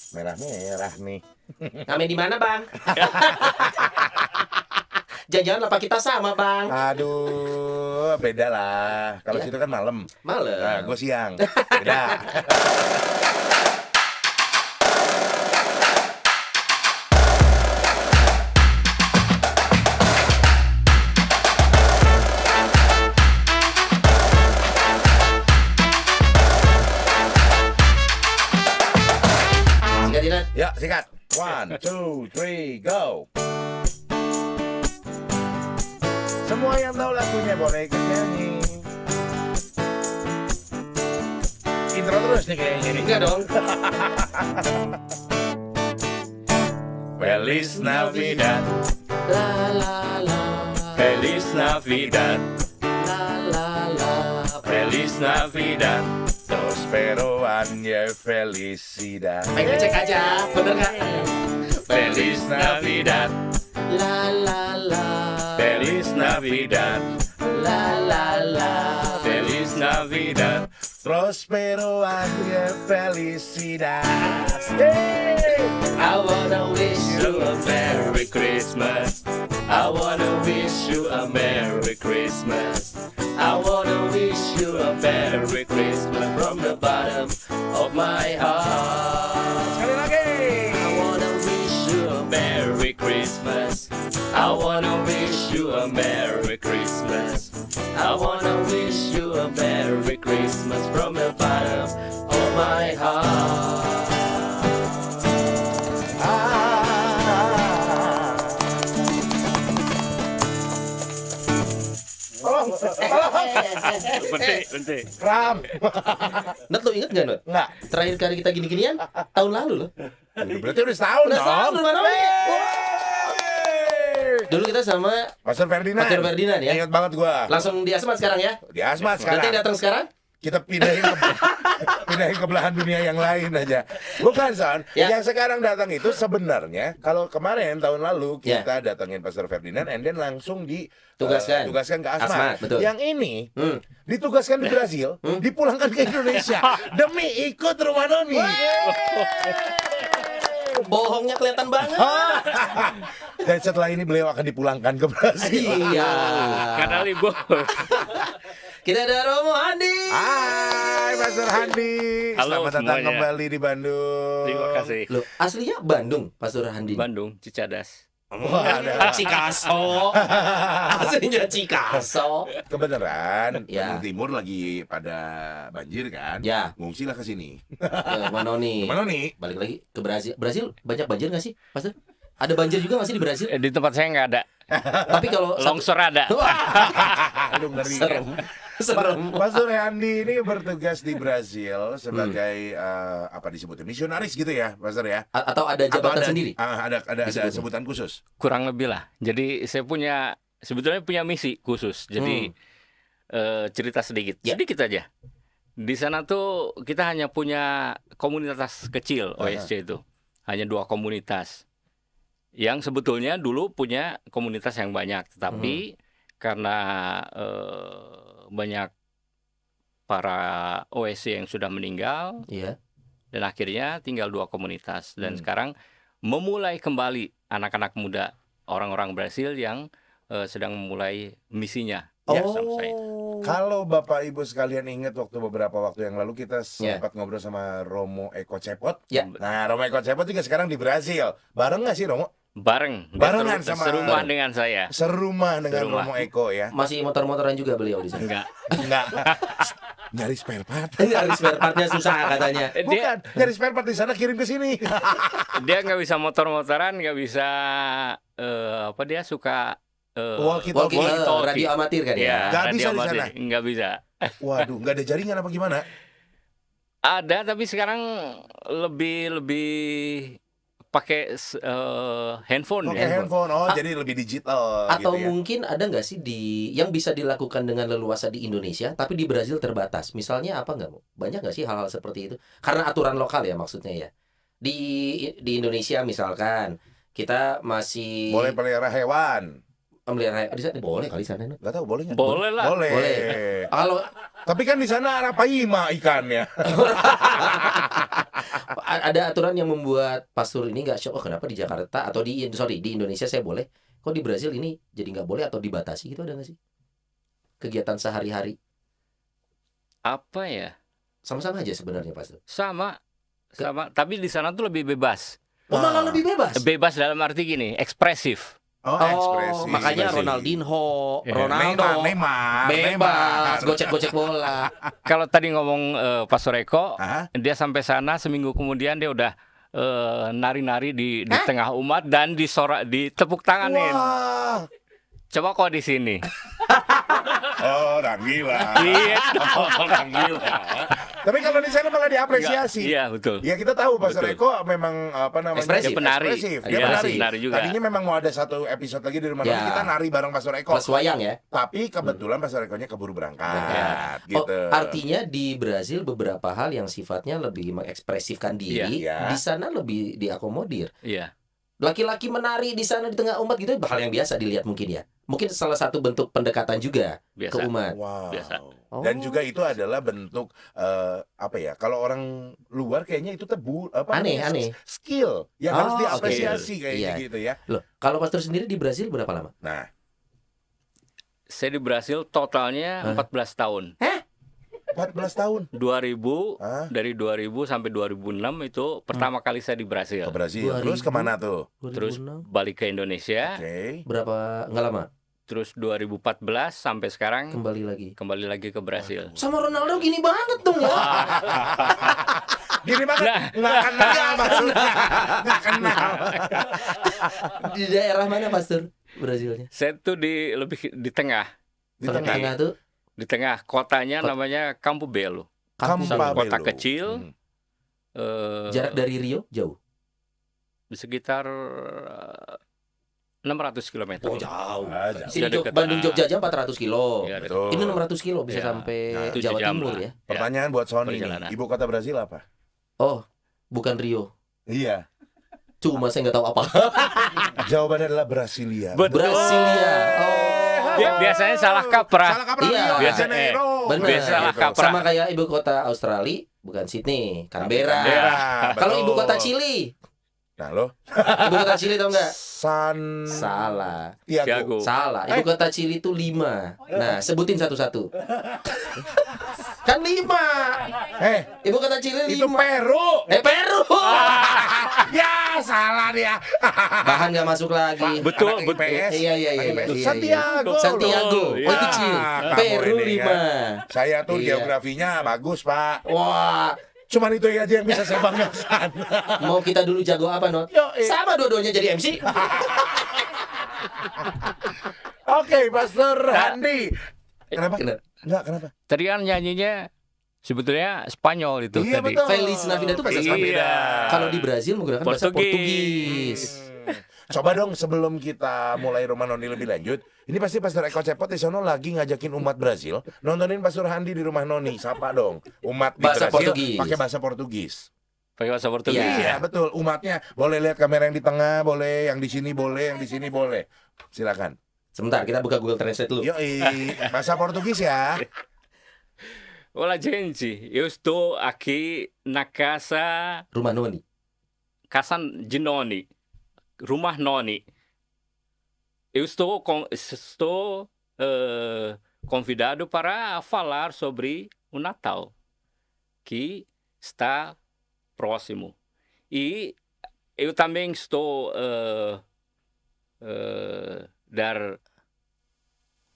Merah-merah nih. Ngamen di mana, Bang? Jangan-jangan apa kita sama, Bang? Aduh, beda lah. Kalau Ya. situ kan malam. Malam. Nah, gue siang. Beda. Sikat, Dinan. Ya, sikat. 1, 2, 3, go. Semua yang tahu lagunya boleh ikut nyanyi. Intro terus nih kayaknya nih. Enggak dong. Feliz Navidad, La la la. Feliz Navidad, La la la. Feliz Navidad, Prospero año felicidad. Pengen cek aja, bener nggak? Feliz Navidad, La la la. Feliz Navidad, La la la. Feliz Navidad, Prospero año felicidad. Hey! I wanna wish you a Merry Christmas. I wanna wish you a Merry Christmas. I wanna wish you a Merry Christmas from the bottom of my heart. Sekali lagi. I wanna wish you a Merry Christmas. I wanna wish you a Merry Christmas. I wanna wish you a Merry Christmas from the bottom of my heart. Berhenti. Ram. Nat, lo inget gak, Nat? Enggak. Terakhir kali kita gini-ginian tahun lalu loh. Berarti udah setahun Udah dong. setahun, mana lagi? Hey! Dulu kita sama Pastor Ferdinand. Pastor Ferdinand ya. Ingat banget gua. Langsung di Asmat sekarang ya. Di Asmat sekarang. Berarti yang datang sekarang? Kita pindahin ke belahan dunia yang lain aja. Bukan, Son. Ya. Yang sekarang datang itu sebenarnya kalau kemarin tahun lalu Ya. kita datangin Pastor Ferdinand and then langsung Tugaskan. tugaskan ke Asmat. Asmat, betul. Yang ini ditugaskan di Brasil, Hmm. dipulangkan ke Indonesia demi ikut rumah Noni. Bohongnya kelihatan banget. Dan setelah ini beliau akan dipulangkan ke Brasil. Iya. Karena libur. Kita ada Romo Andi. Hai Pastor Handi. Halo Selamat datang semuanya. kembali di Bandung. Terima kasih. Loh, aslinya Bandung, Pastor Handi. Bandung, Cicadas. Wah, ada. Cikaso. Aslinya Cikaso. Kebenaran, Ya. Bandung Timur lagi pada banjir kan? Ya. Ngungsilah ke sini. Mana nih? Mana nih? Balik lagi ke Brasil. Brasil banyak banjir nggak sih, Pastor? Ada banjir juga nggak sih di Brasil? Di tempat saya nggak ada. Tapi kalau Longsor ada. Wah, Aduh, ngeri. serem. Serem. Pastor Handi ini bertugas di Brasil sebagai apa disebutnya misionaris gitu ya, Pastor ya? Atau ada Atau jabatan ada, sendiri? ada Disebutnya. sebutan khusus. Kurang lebih lah. Jadi saya sebetulnya punya misi khusus. Jadi cerita sedikit. Ya. Sedikit aja. Di sana tuh kita hanya punya komunitas kecil OSC itu. Hanya 2 komunitas. Yang sebetulnya dulu punya komunitas yang banyak, tetapi karena banyak para OSC yang sudah meninggal, Iya. dan akhirnya tinggal 2 komunitas. Dan sekarang memulai kembali anak-anak muda, orang-orang Brasil yang sedang memulai misinya. Ya, bersama saya. Kalau Bapak Ibu sekalian ingat beberapa waktu yang lalu kita Ya. sempat ngobrol sama Romo Eko Cepot. Ya. Nah, Romo Eko Cepot juga sekarang di Brasil. Bareng nggak sih Romo? Barengan sama- serumah dengan saya. Serumah dengan Serumah. Romo Eko ya. Masih motor-motoran juga beliau di sana. Enggak. Enggak. Nyari spare part. Ini harus spare partnya susah katanya. Bukan, nyari spare part di sana kirim ke sini. Dia nggak bisa motor-motoran, nggak bisa dia suka Walkie-talkie. walkie-talkie. Radio amatir kan ya? Ya, Nggak radio bisa di amatir. sana? Nggak bisa. Waduh, nggak ada jaringan apa gimana? Ada, tapi sekarang lebih pakai handphone. Pakai handphone. Oh, jadi lebih digital Atau gitu ya. mungkin ada nggak sih yang bisa dilakukan dengan leluasa di Indonesia, tapi di Brasil terbatas? Misalnya apa nggak? Banyak nggak sih hal-hal seperti itu? Karena aturan lokal ya maksudnya ya. Di Indonesia misalkan kita masih Boleh pelihara hewan. melihara di sana boleh kali sana. Nggak tahu boleh nggak? Boleh lah. Boleh. Kalau Tapi kan di sana arapaima ikannya. Ada aturan yang membuat pastor ini nggak shock. Oh, kenapa di Jakarta atau di Indonesia saya boleh, kok di Brazil ini jadi nggak boleh atau dibatasi gitu, ada nggak sih? Kegiatan sehari-hari Apa ya? sama-sama aja sebenarnya pastor. Sama. Tapi di sana tuh lebih bebas. Oh, malah lebih bebas. Bebas dalam arti gini, ekspresif. Oh, ekspresi. Makanya Ekspresi. Ronaldinho, Ya. Ronaldo Neymar. bebas gocek-gocek bola. Kalau tadi ngomong Pastor Eko, Hah? dia sampai sana seminggu kemudian dia udah nari-nari di tengah umat dan ditepuk tanganin. Wah. Coba kok di sini. Oh, orang gila. Iya. Orang gila. Tapi kalau di sana malah diapresiasi. Iya, betul. Ya kita tahu Pastor Betul. Eko memang apa namanya Ekspresif. Dia penari. Ekspresif. Iya, Dia penari. penari juga. Tadinya memang mau ada satu episode lagi di rumah Ya. Noni, kita nari bareng Pastor Eko. Plus wayang ya. Tapi kebetulan Pastor Ekonya keburu berangkat Oh, gitu. artinya di Brazil beberapa hal yang sifatnya lebih mengekspresifkan diri, Iya. di sana lebih diakomodir. Iya. Laki-laki menari di sana di tengah umat gitu hal yang biasa dilihat mungkin ya. Mungkin salah satu bentuk pendekatan juga Biasa. ke umat. Wow. Biasa. Oh. Dan juga itu adalah bentuk apa ya? Kalau orang luar kayaknya itu Aneh, namanya? aneh. Skill yang harus Oh, diapresiasi kayak Iya. gitu ya. Loh, kalau pastor sendiri di Brazil berapa lama? Nah, Saya di Brasil totalnya 14 tahun. 14 tahun 2000 Hah? dari 2000 sampai 2006 itu pertama kali saya di Brasil. ke Brasil. 2000. Terus kemana tuh? Terus 2006. balik ke Indonesia. Oke. Berapa nggak lama Terus 2014 sampai sekarang kembali lagi ke Brasil. sama Ronaldo gini banget dong ya. Gini banget, Nah. nggak kenal maksudnya, nggak kenal. Di daerah mana pastor Brazilnya? Saya tuh lebih di tengah. Di Tengah-tengah tuh Di tengah kotanya namanya Campo Belo. Kampung Satu Belo. kota kecil. Hmm. jarak dari Rio jauh. Di sekitar 600 km. Oh, jauh. Ah, jauh. Sini Sudah deket. Bandung Jogja aja 400 kilo. Ya, dekat. Betul. Ini 600 kilo bisa Ya. sampai Nah, itu Jawa jam Timur lah. ya. Pertanyaan buat Sony nih, Perjalanan. ibu kota Brasil apa? Oh, bukan Rio. Iya. Cuma saya nggak tahu apa. Jawabannya adalah Brasilia. Betul. Brasilia. Oh. Biasanya salah kaprah. Salah kaprah. Iya. Rio de Biasa- Janeiro. Benar. Biasa salah Gitu. kaprah. Sama kayak ibu kota Australia, bukan Sydney, Canberra. Canberra, Kalau betul. ibu kota Chili, Nah lo ibu kota Chili tahu nggak? Santiago. Salah. Salah. Ibu kota Chili itu 5. Nah, sebutin satu-satu. Kan 5. Ibu kota Chili 5. Itu Peru. Peru. Ya salah dia. Bahan nggak masuk lagi. Betul, Anak betul. IPS. Iya, iya, iya, Anak IPS. iya, Santiago. Santiago. Iya. Oh, itu Chili. Kamu Peru ini 5. kan. Saya tuh Iya. geografinya bagus, Pak. Wah, Cuman itu aja yang bisa saya banggakan. mau kita dulu jago apa, Not? Yoi. Sama dua-duanya jadi MC. Oke, Pastor Handi. Kenapa? Kenapa? Enggak, kenapa? Tadi kan nyanyinya sebetulnya Spanyol itu Iya, tadi. betul. Feliz Navidad itu bahasa Iya. Spanyol. Kalau di Brazil menggunakan bahasa Portugis. Coba dong sebelum kita mulai Rumah Noni lebih lanjut, ini pasti Pastor Eko Cepot di sono lagi ngajakin umat Brazil nontonin Pastor Handi di Rumah Noni. Sapa dong umat di Bahasa Brazil Portugis. pakai bahasa Portugis. Pakai bahasa Portugis. Iya. Iya, betul. Umatnya boleh lihat kamera yang di tengah, boleh yang di sini boleh, yang di sini boleh. Silakan. Sebentar, kita buka Google Translate dulu. Yoi, bahasa Portugis ya. Olá, gente. Eu estou aqui na casa Rumah Noni. de Noni. Rumah Noni. Eu estou convidado para falar sobre o Natal, que está próximo. E eu também estou dar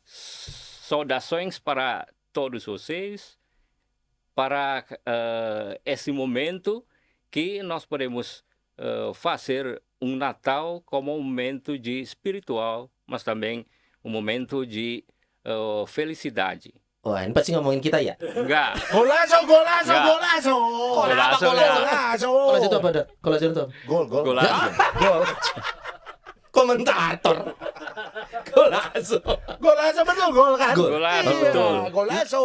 saudações para todos vocês, para esse momento que nós podemos fazer Natal como momento de espiritual, mas também momento de felicidade. Wah, ini pasti ngomongin kita ya? Enggak, Golazo, golazo, Ya. golazo. Golazo, Golazo. Kalau itu apa, Dok? Kalau itu apa? Gol, gol. Golazo. Gol. Komentator. Golazo. Golazo betul gol kan? Gol. Golazo, Iya, betul. Golazo.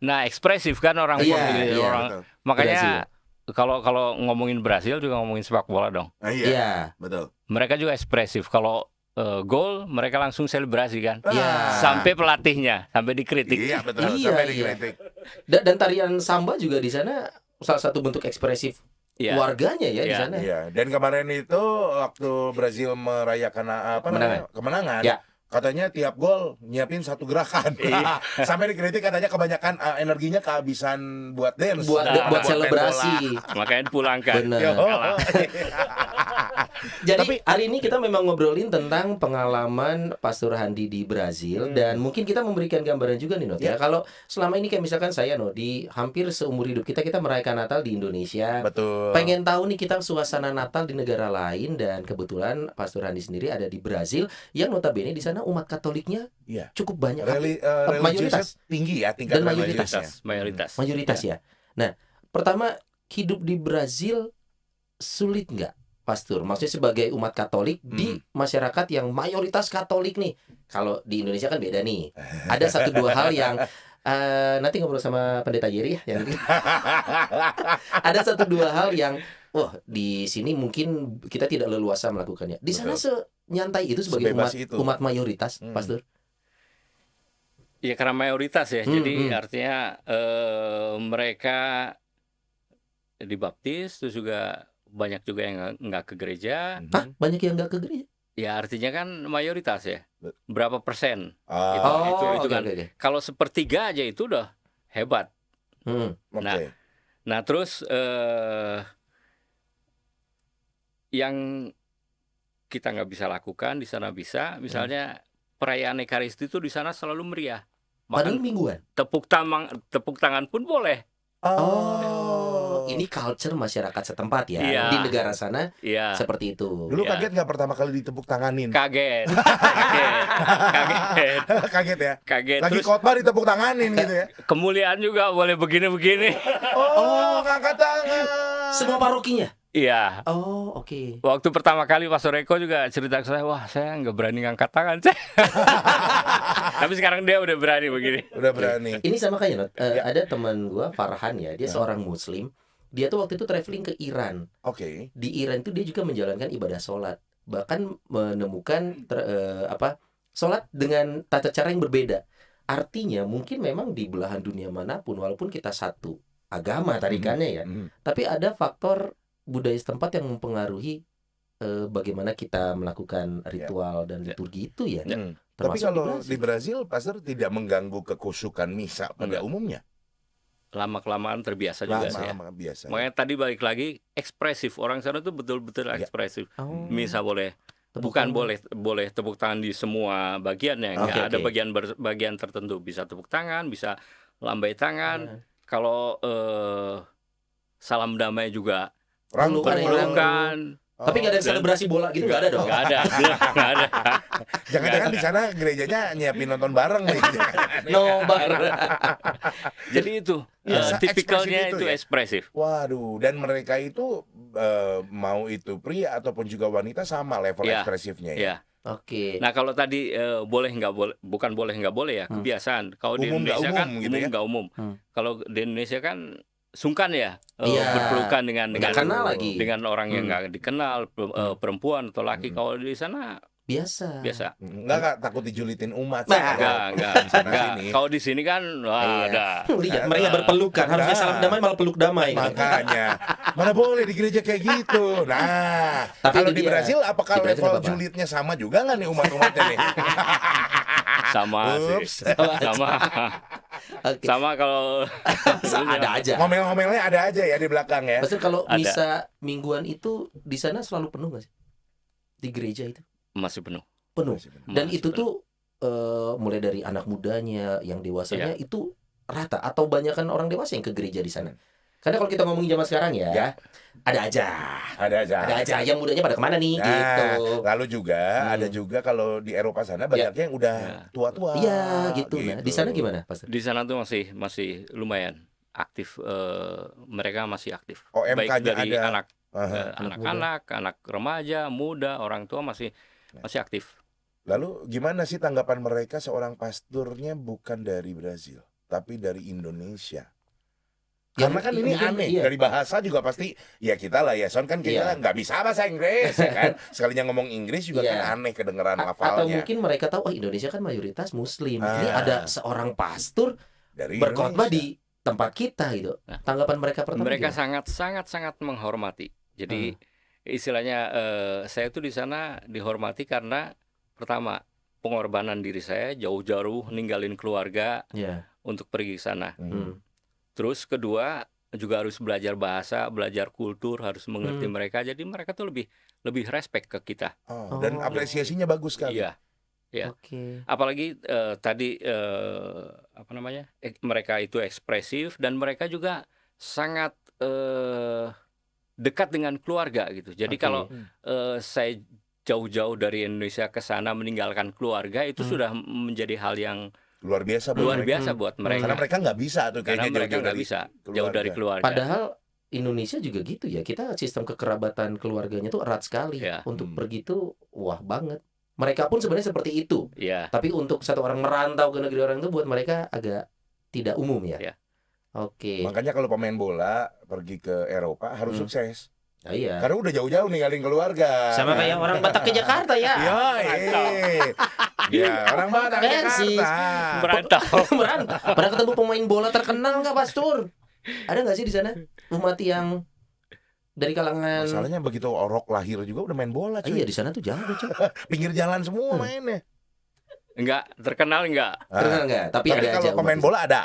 Nah, ekspresif kan orang Iya, Portugis, iya, orang. betul. Makanya kalau ngomongin Brasil juga ngomongin sepak bola dong. Ah, iya. Iya. Betul. Mereka juga ekspresif. Kalau gol mereka langsung selebrasi kan. Iya. Sampai pelatihnya, sampai dikritik. Iya, betul. Iya, Sampai iya. dikritik. Dan tarian samba juga di sana salah satu bentuk ekspresif Iya. warganya ya di Iya. sana. Iya, dan kemarin itu waktu Brazil merayakan kemenangan, Ya. katanya tiap gol nyiapin satu gerakan. Iya. Sampai dikritik katanya kebanyakan energinya kehabisan buat dance, Buat Nah, buat main selebrasi. Makanya pulangkan. Benar. bola. Yo. Jadi hari ini kita memang ngobrolin tentang pengalaman Pastor Handi di Brazil dan mungkin kita memberikan gambaran juga nih Not ya. Kalau selama ini kayak misalkan saya di hampir seumur hidup kita merayakan Natal di Indonesia. Betul. Pengen tahu nih kita suasana Natal di negara lain dan kebetulan Pastor Handi sendiri ada di Brazil yang notabene di sana umat Katoliknya Iya. cukup banyak. Religiusnya mayoritas. tinggi ya tingkat Dan mayoritas. religiusnya. Mayoritas. Ya. Nah, pertama hidup di Brazil sulit nggak, Pastor? Maksudnya sebagai umat Katolik di masyarakat yang mayoritas Katolik nih. Kalau di Indonesia kan beda nih. Ada satu dua hal yang nanti ngobrol sama Pendeta Jerry ya. Ada satu dua hal yang di sini mungkin kita tidak leluasa melakukannya. Di sana senyantai itu sebagai Sebebas itu. umat mayoritas, Pastor. Ya karena mayoritas ya. Jadi artinya mereka dibaptis, terus juga banyak juga yang nggak ke gereja. Hah? Banyak yang nggak ke gereja? Ya artinya kan mayoritas ya. Berapa persen? Ah, Itu oke, kan. oke. Kalau sepertiga aja itu udah hebat. oke. Nah terus yang kita nggak bisa lakukan di sana bisa, misalnya perayaan Ekaristi itu di sana selalu meriah. Padahal Bahkan mingguan. tepuk tangan pun boleh. Ini culture masyarakat setempat ya. Iya. Di negara sana Iya. seperti itu. Dulu Iya. kaget nggak pertama kali ditepuk tanganin? Kaget. Kaget. Kaget ya? Kaget. Lagi Terus khotbah ditepuk tanganin gitu ya? kemuliaan juga boleh begini-begini. Ngangkat tangan. Semua parokinya. Iya. Oh, oke. Waktu pertama kali Pastor Eko juga cerita ke saya, wah saya nggak berani ngangkat tangan. Tapi sekarang dia udah berani begini. Udah berani. Ini sama kayak Not. Ada teman gua Farhan ya, dia seorang muslim. Dia tuh waktu itu traveling ke Iran. Oke. Di Iran itu dia juga menjalankan ibadah sholat. Bahkan menemukan sholat dengan tata cara yang berbeda. Artinya mungkin memang di belahan dunia manapun, walaupun kita satu agama tarikannya ya, tapi ada faktor budaya setempat yang mempengaruhi bagaimana kita melakukan ritual dan liturgi itu ya. Tapi Termasuk kalau di di Brazil, Pastor tidak mengganggu kekusukan misa pada Enggak. umumnya. Lama-kelamaan terbiasa juga sih ya. Lama biasa. Makanya tadi balik lagi ekspresif, orang sana tuh betul-betul ekspresif. Oh. Misa boleh, Tepuk bukan tangan. boleh tepuk tangan di semua bagiannya. Nggak Oke, ada oke. bagian tertentu, bisa tepuk tangan, bisa lambai tangan. Kalau salam damai juga Rangkul. pelukan. Tapi nggak ada selebrasi bola gitu, nggak ada dong. Nggak ada, nggak ada. Jangan-jangan di sana gerejanya nyiapin nonton bareng nih. Nobar. Jadi itu Ya, tipikalnya ekspresif itu itu ya? ekspresif. Waduh, dan mereka itu mau itu pria ataupun juga wanita sama level Iya. ekspresifnya ya. Ya. Oke. Nah kalau tadi boleh nggak boleh, bukan boleh nggak boleh ya, kebiasaan. Kalau di Umum nggak Indonesia kan umum gitu umum ya? nggak umum. Kalau di Indonesia kan sungkan ya Iya. berpelukan Nggak kenal lagi. dengan orang yang nggak dikenal, perempuan atau laki. Kalau di sana Biasa. biasa. Enggak takut dijulitin umat. Nah, Enggak. sini. Kalau di sini kan wah, Iya. ada. Lihat mereka berpelukan, harusnya salam damai malah peluk damai. Makanya mana boleh di gereja kayak gitu. Nah, Tapi kalau itu di dia. Brasil apakah Di Brasil level apa-apa? julidnya sama juga nggak nih umat-umatnya nih? Sama Ups. sih. Sama. Oke. Sama kalau Ada aja. Ngomel-ngomelnya ada aja ya di belakang ya. Maksudnya kalau Ada. misa mingguan itu di sana selalu penuh nggak sih? Di gereja itu masih penuh. penuh. Dan Masih itu penuh. tuh mulai dari anak mudanya, yang dewasanya itu rata atau banyakan orang dewasa yang ke gereja di sana. Karena kalau kita ngomongin zaman sekarang ya, ada aja. Ada aja. Ada aja yang mudanya pada kemana nih Nah, gitu. lalu juga ada juga kalau di Eropa sana banyaknya yang udah Ya. tua-tua. Iya gitu. Nah, di sana gimana, Pastor? Di sana tuh masih lumayan aktif. Mereka masih aktif. OMK-nya Baik dari ada. anak Aha. anak-anak, anak remaja, muda, orang tua masih aktif. Lalu gimana sih tanggapan mereka seorang pasturnya bukan dari Brazil, tapi dari Indonesia? Karena kan ini mungkin, aneh, iya. dari bahasa juga pasti ya kita lah ya, Son kan kita Iya. nggak bisa bahasa Inggris ya kan. Sekalinya ngomong Inggris juga Iya. kan aneh kedengeran Atau lafalnya. mungkin mereka tahu, oh Indonesia kan mayoritas Muslim. Ini Ah. ada seorang pastor Dari berkhotbah Indonesia. di tempat kita gitu. Nah, Tanggapan mereka pertama mereka gimana? sangat menghormati. Jadi istilahnya saya tuh di sana dihormati karena pertama pengorbanan diri saya jauh-jauh ninggalin keluarga Ya. untuk pergi ke sana. Hmm. Terus kedua juga harus belajar bahasa, belajar kultur, harus mengerti Hmm. mereka. Jadi mereka tuh lebih respect ke kita. Dan Oh. apresiasinya bagus sekali. Iya. Ya. Oke. Apalagi tadi apa namanya? Mereka itu ekspresif dan mereka juga sangat dekat dengan keluarga gitu. Jadi Oke. kalau saya jauh-jauh dari Indonesia ke sana meninggalkan keluarga itu sudah menjadi hal yang Luar biasa buat luar mereka. biasa buat mereka. Karena mereka nggak bisa tuh Karena kayaknya mereka jauh-jauh nggak dari bisa jauh dari keluarga. Padahal Indonesia juga gitu ya. Kita sistem kekerabatan keluarganya tuh erat sekali. Ya. Untuk pergi tuh wah banget. Mereka pun sebenarnya seperti itu. Ya. Tapi untuk satu orang merantau ke negeri orang itu buat mereka agak tidak umum ya. Ya. Oke. Makanya kalau pemain bola pergi ke Eropa harus sukses. Nah, iya. Karena udah jauh-jauh ninggalin keluarga. Sama kayak orang Batak ke Jakarta ya. Iya, ya, orang Batak ke Persis. Jakarta. Merantau. Merantau. Pernah ketemu pemain bola terkenal nggak, Pastur? Ada nggak sih di sana umat yang dari kalangan? Masalahnya begitu Orok lahir juga udah main bola cuy. Iya, di sana tuh jauh, Cok. Pinggir jalan semua mainnya. Enggak terkenal enggak? Terkenal nggak? Tapi Tapi ada aja kalau pemain umat bola ada.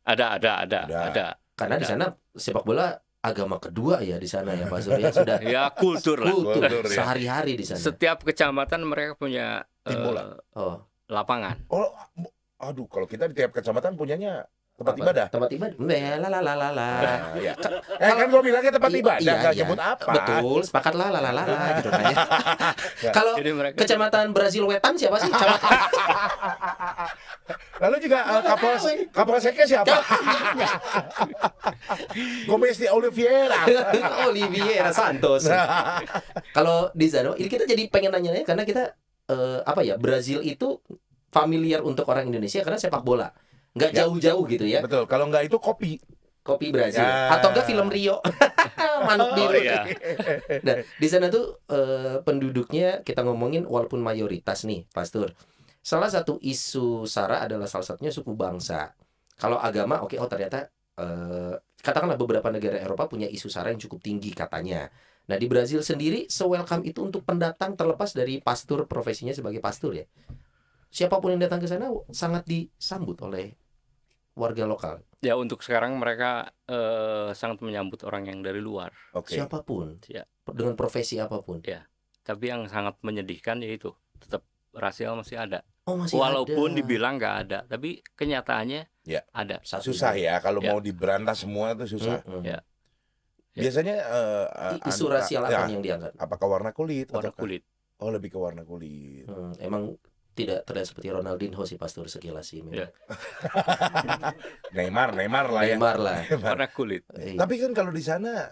Ada. Karena di sana sepak bola agama kedua ya di sana ya, Pak Surya sudah Ya kultur lah. kultur Kultur, ya. sehari-hari di sana. Setiap kecamatan mereka punya Tim bola. Oh, lapangan. Oh, aduh, kalau kita di tiap kecamatan punyanya tempat apa? ibadah. Tempat ibadah. La. Nah, ya. Kan gua bilangnya tempat ibadah, nggak iya. nyebut apa. Betul, sepakat la gitu kan ya. Kalau Jadi mereka kecamatan Brazil Wetan siapa sih? Kecamatan Lalu juga Kapolseknya siapa? Gomez de Oliveira. Oliviera Santos. Kalau di sana, ini kita jadi pengen nanya karena kita apa ya, Brazil itu familiar untuk orang Indonesia karena sepak bola. Nggak Ya. jauh-jauh gitu ya. Betul, kalau nggak itu kopi. Kopi Brazil Ya. atau enggak film Rio. Manuk biru. iya. Nah, di sana tuh penduduknya kita ngomongin walaupun mayoritas nih, Pastur. Salah satu isu SARA adalah salah satunya suku bangsa. Kalau agama, oke, ternyata katakanlah beberapa negara Eropa punya isu SARA yang cukup tinggi katanya. Nah, di Brazil sendiri se-welcome itu untuk pendatang terlepas dari pastor profesinya sebagai pastor ya. Siapapun yang datang ke sana sangat disambut oleh warga lokal. Ya untuk sekarang mereka sangat menyambut orang yang dari luar. Oke. Siapapun. Ya. Dengan profesi apapun. Tapi yang sangat menyedihkan yaitu tetap rasial masih ada. Oh, masih Walaupun ada. dibilang nggak ada, tapi kenyataannya Ya. ada. Satu Susah ya kalau Ya. mau diberantas semua itu susah. Mm-mm. Ya. Biasanya Isu rasial apa yang diangkat? apakah warna kulit? Warna ataukah- kulit. Oh, lebih ke warna kulit. Emang tidak terlihat seperti Ronaldinho sih, Pastor, sekilas sih memang. Ya. Neymar lah ya. Neymar lah. Warna kulit. Tapi kan kalau di sana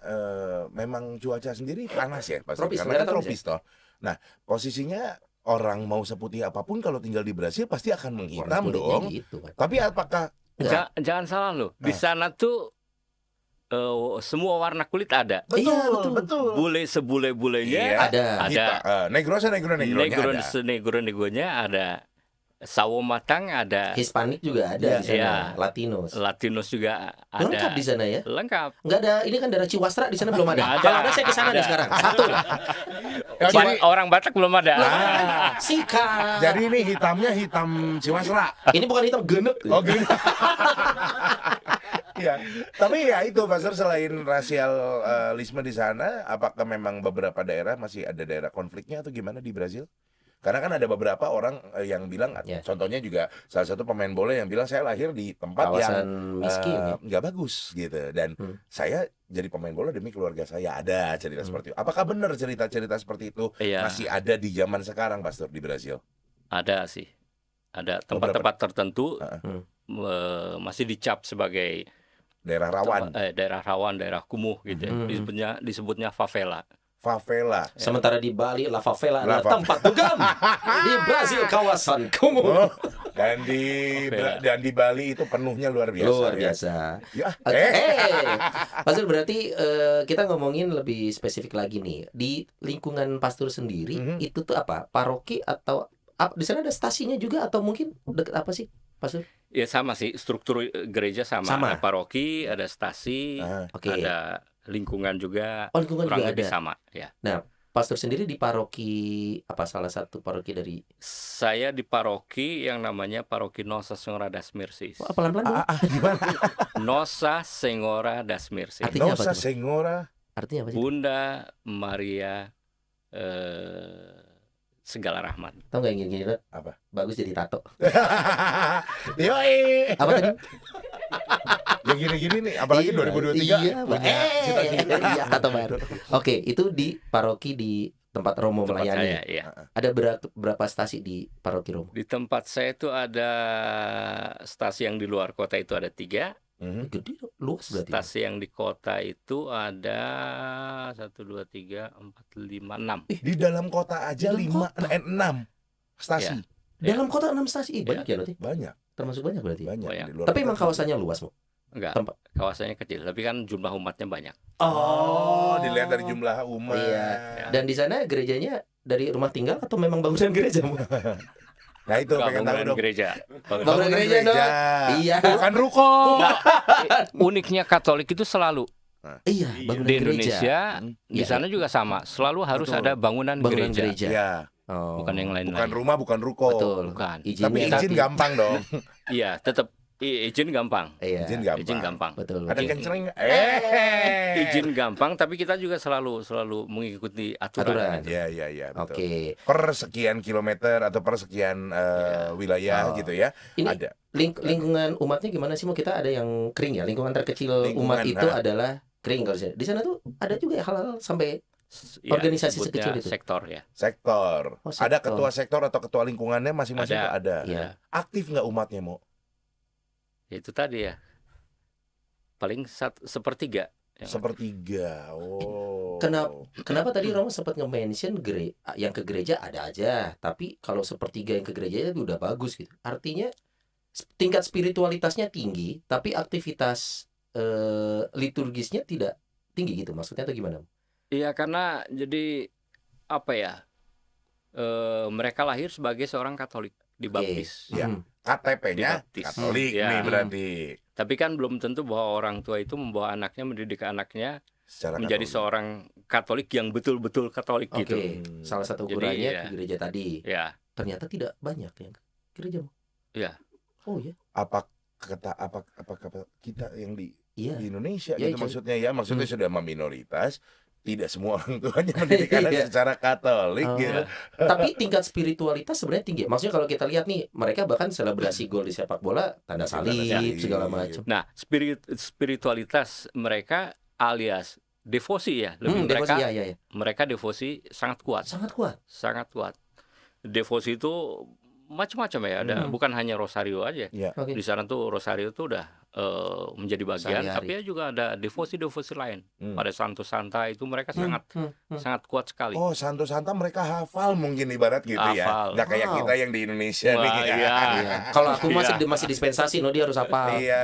memang cuaca sendiri panas ya, Pak. Tropis, Karena kan mereka tropis toh. Nah, posisinya orang mau seputih apapun kalau tinggal di Brasil pasti akan Warna menghitam kulitnya dong. gitu kan. Tapi apakah Jangan salah loh. Di sana tuh semua warna kulit ada. betul, Iya, betul. betul. Bule sebule-bulenya Iya. Ada. ada. Negronya ada. Negro-negronya ada. Sawo matang ada. Hispanik juga ada di sana, Iya. Latinos. Latinos juga ada. Lengkap di sana ya. Lengkap. Nggak ada, ini kan daerah Ciwastra di sana belum ada. Nggak ada. Kalau ada saya ke sana nih Ada. sekarang. Satu. Ya, jadi, Orang Batak belum ada. Singkat. jadi ini hitamnya hitam Ciwasra. Ini bukan hitam genek. Oh gitu. Ya, tapi ya itu Pastor, selain rasialisme di sana, apakah memang beberapa daerah masih ada daerah konfliknya atau gimana di Brasil? Karena kan ada beberapa orang yang bilang, Ya. contohnya juga salah satu pemain bola yang bilang saya lahir di tempat Kawasan yang miskin ya. nggak bagus gitu, dan saya jadi pemain bola demi keluarga saya. Ada cerita seperti itu. Apakah benar cerita-cerita seperti itu Iya, masih ada di zaman sekarang, Pastor, di Brasil? ada sih. Ada tempat-tempat tertentu masih dicap sebagai Daerah rawan, daerah rawan, daerah kumuh gitu ya. Disebutnya favela. favela. Sementara di Bali, La Favela adalah La tempat dugem. Di Brasil kawasan kumuh. Oh, dan di Bali itu penuhnya luar biasa. Luar ya. biasa. Ya, Pastor, berarti kita ngomongin lebih spesifik lagi nih. Di lingkungan Pastor sendiri itu tuh apa? Paroki atau di sana ada stasinya juga atau mungkin dekat apa sih, Pastor? Ya sama sih, struktur gereja sama. Sama. Ada paroki, ada stasi, Oke. ada lingkungan juga, Oh, lingkungan kurang juga lebih ada. sama. Ya. Pastor sendiri di paroki apa, salah satu paroki dari Saya di paroki yang namanya Paroki Nossa Senhora das Mercies. pelan-pelan dong. Gimana? Nossa Senhora das Mercies. Artinya apa Nosa tuh? Senghora. Artinya apa sih? Bunda Maria segala rahmat. Tahu nggak yang gini Rod? Apa? Bagus jadi tato. Yoi. Apa tadi? Yang gini-gini nih, apalagi 2023 Iya, punya cita-cita. iya, tato baru. Oke, itu di paroki di tempat Romo Tempat melayani. saya, ya. Ada berapa stasi di paroki Romo? Di tempat saya itu ada stasi yang di luar kota itu ada 3. Mhm. Gede, luas berarti. Stasi yang di kota itu ada 1, 2, 3, 4, 5, 6. Di dalam kota aja Di dalam 6 stasi. Ya. Dalam kota 6 stasi. Banyak ya berarti. Banyak, Termasuk banyak berarti. banyak Banyak. di luar Tapi kota. emang kawasannya luas, Mo. Enggak, Tempat. kawasannya kecil, tapi kan jumlah umatnya banyak. Oh, dilihat dari jumlah umat. Iya. Dan di sana gerejanya dari rumah tinggal atau memang bangunan gereja, Mo? Nah itu Enggak, pengen tahu bangunan dong. gereja. Bangunan gereja dong. Iya. Bukan ruko. Uniknya Katolik itu selalu Iya, bangunan di gereja. Indonesia, di Iya. sana juga sama. Selalu harus Betul. ada bangunan Bangunan gereja. gereja. Ya, Oh. Bukan yang bukan lain-lain. rumah, bukan ruko. Betul. Bukan. Izinnya Tapi izin gampang dong. Iya, tetap izin gampang. Iya. Izin gampang. Izin gampang. Betul. Ada betul. kenceng nggak? Izin gampang, tapi kita juga selalu mengikuti aturan. Aturan. Iya, betul. Oke. Per sekian kilometer atau per sekian wilayah Oh. gitu ya. Ini Ada. lingkungan umatnya gimana sih, Mo? Kita ada yang kering ya. Lingkungan terkecil umat Lingkungan, itu nah. adalah kering kalau saya. Di sana tuh ada juga hal-hal sampai Ya, Organisasi disebutnya sekecil itu. sektor ya. Sektor. Oh, Ada sektor. ketua sektor atau ketua lingkungannya masing-masing Ada. tuh ada. Iya. Aktif nggak umatnya, Mo? Ya, itu tadi ya. Paling 1/3. Sepertiga. Oh. Kenapa tadi Romo sempat nge-mention yang ke gereja ada aja, tapi kalau sepertiga yang ke gereja itu udah bagus gitu. Artinya tingkat spiritualitasnya tinggi, tapi aktivitas liturgisnya tidak tinggi gitu. Maksudnya atau gimana? Iya, karena jadi apa ya? Mereka lahir sebagai seorang Katolik, dibaptis. Iya. Hmm. KTP-nya Dibaptis. Katolik Ya. nih berarti. Tapi kan belum tentu bahwa orang tua itu membawa anaknya, mendidik anaknya Secara menjadi Katolik. seorang Katolik yang betul-betul Katolik Oke. gitu. Salah satu Jadi, ukurannya ya. ke gereja tadi. Ya, Ternyata tidak banyak yang ke gereja. Mo. Iya. Oh ya. Apa kita yang di Iya. Indonesia Ya, gitu itu. maksudnya ya, maksudnya sudah minoritas, tidak semua orang tuanya mendidik anak Iya. secara Katolik Oh. gitu. Tapi tingkat spiritualitas sebenarnya tinggi. Maksudnya kalau kita lihat nih, mereka bahkan selebrasi gol di sepak bola, tanda salib, salib. segala macam. nah spiritualitas mereka alias devosi ya, lebih Devosi, mereka ya. mereka devosi sangat kuat, Sangat kuat. sangat kuat. Devosi itu macam-macam ya, ada bukan hanya rosario aja. Ya. Oke. Di sana tuh rosario tuh udah menjadi bagian, Sehari-hari. tapi ya juga ada devosi lain. Hmm. Pada Santo Santa itu mereka sangat sangat kuat sekali. Oh, Santo Santa mereka hafal mungkin ibarat gitu ya. Hafal. Nggak kayak Wow. kita yang di Indonesia Wah, nih. iya. Iya. Kalau aku Iya. masih dispensasi, no, dia harus apa? Iya.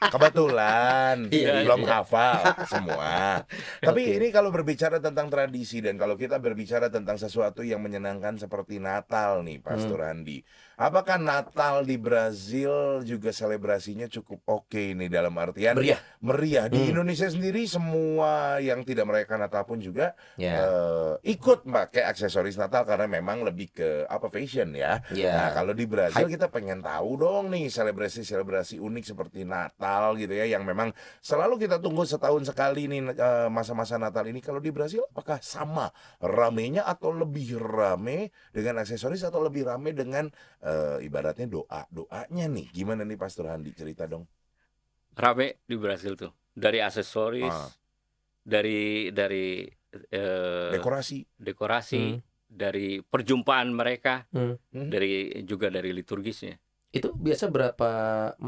Kebetulan Iya, belum iya. hafal semua. Tapi Oke. ini kalau berbicara tentang tradisi dan kalau kita berbicara tentang sesuatu yang menyenangkan seperti Natal nih, Pastor Andi. Apakah Natal di Brazil juga selebrasinya cukup oke nih dalam artian Meriah. Di Indonesia sendiri semua yang tidak merayakan Natal pun juga Ya. ikut pakai aksesoris Natal karena memang lebih ke fashion ya. Ya. Nah, kalau di Brazil kita pengen tahu dong nih selebrasi unik seperti Natal gitu ya yang memang selalu kita tunggu setahun sekali nih masa-masa Natal ini. Kalau di Brazil apakah sama ramenya atau lebih rame dengan aksesoris atau lebih rame dengan ibaratnya doanya nih? Gimana nih Pastor Handi, cerita dong. Rame di Brasil tuh, dari aksesoris, Ah. dari Dekorasi. dekorasi, dari perjumpaan mereka, Hmm. dari liturgisnya. Itu biasa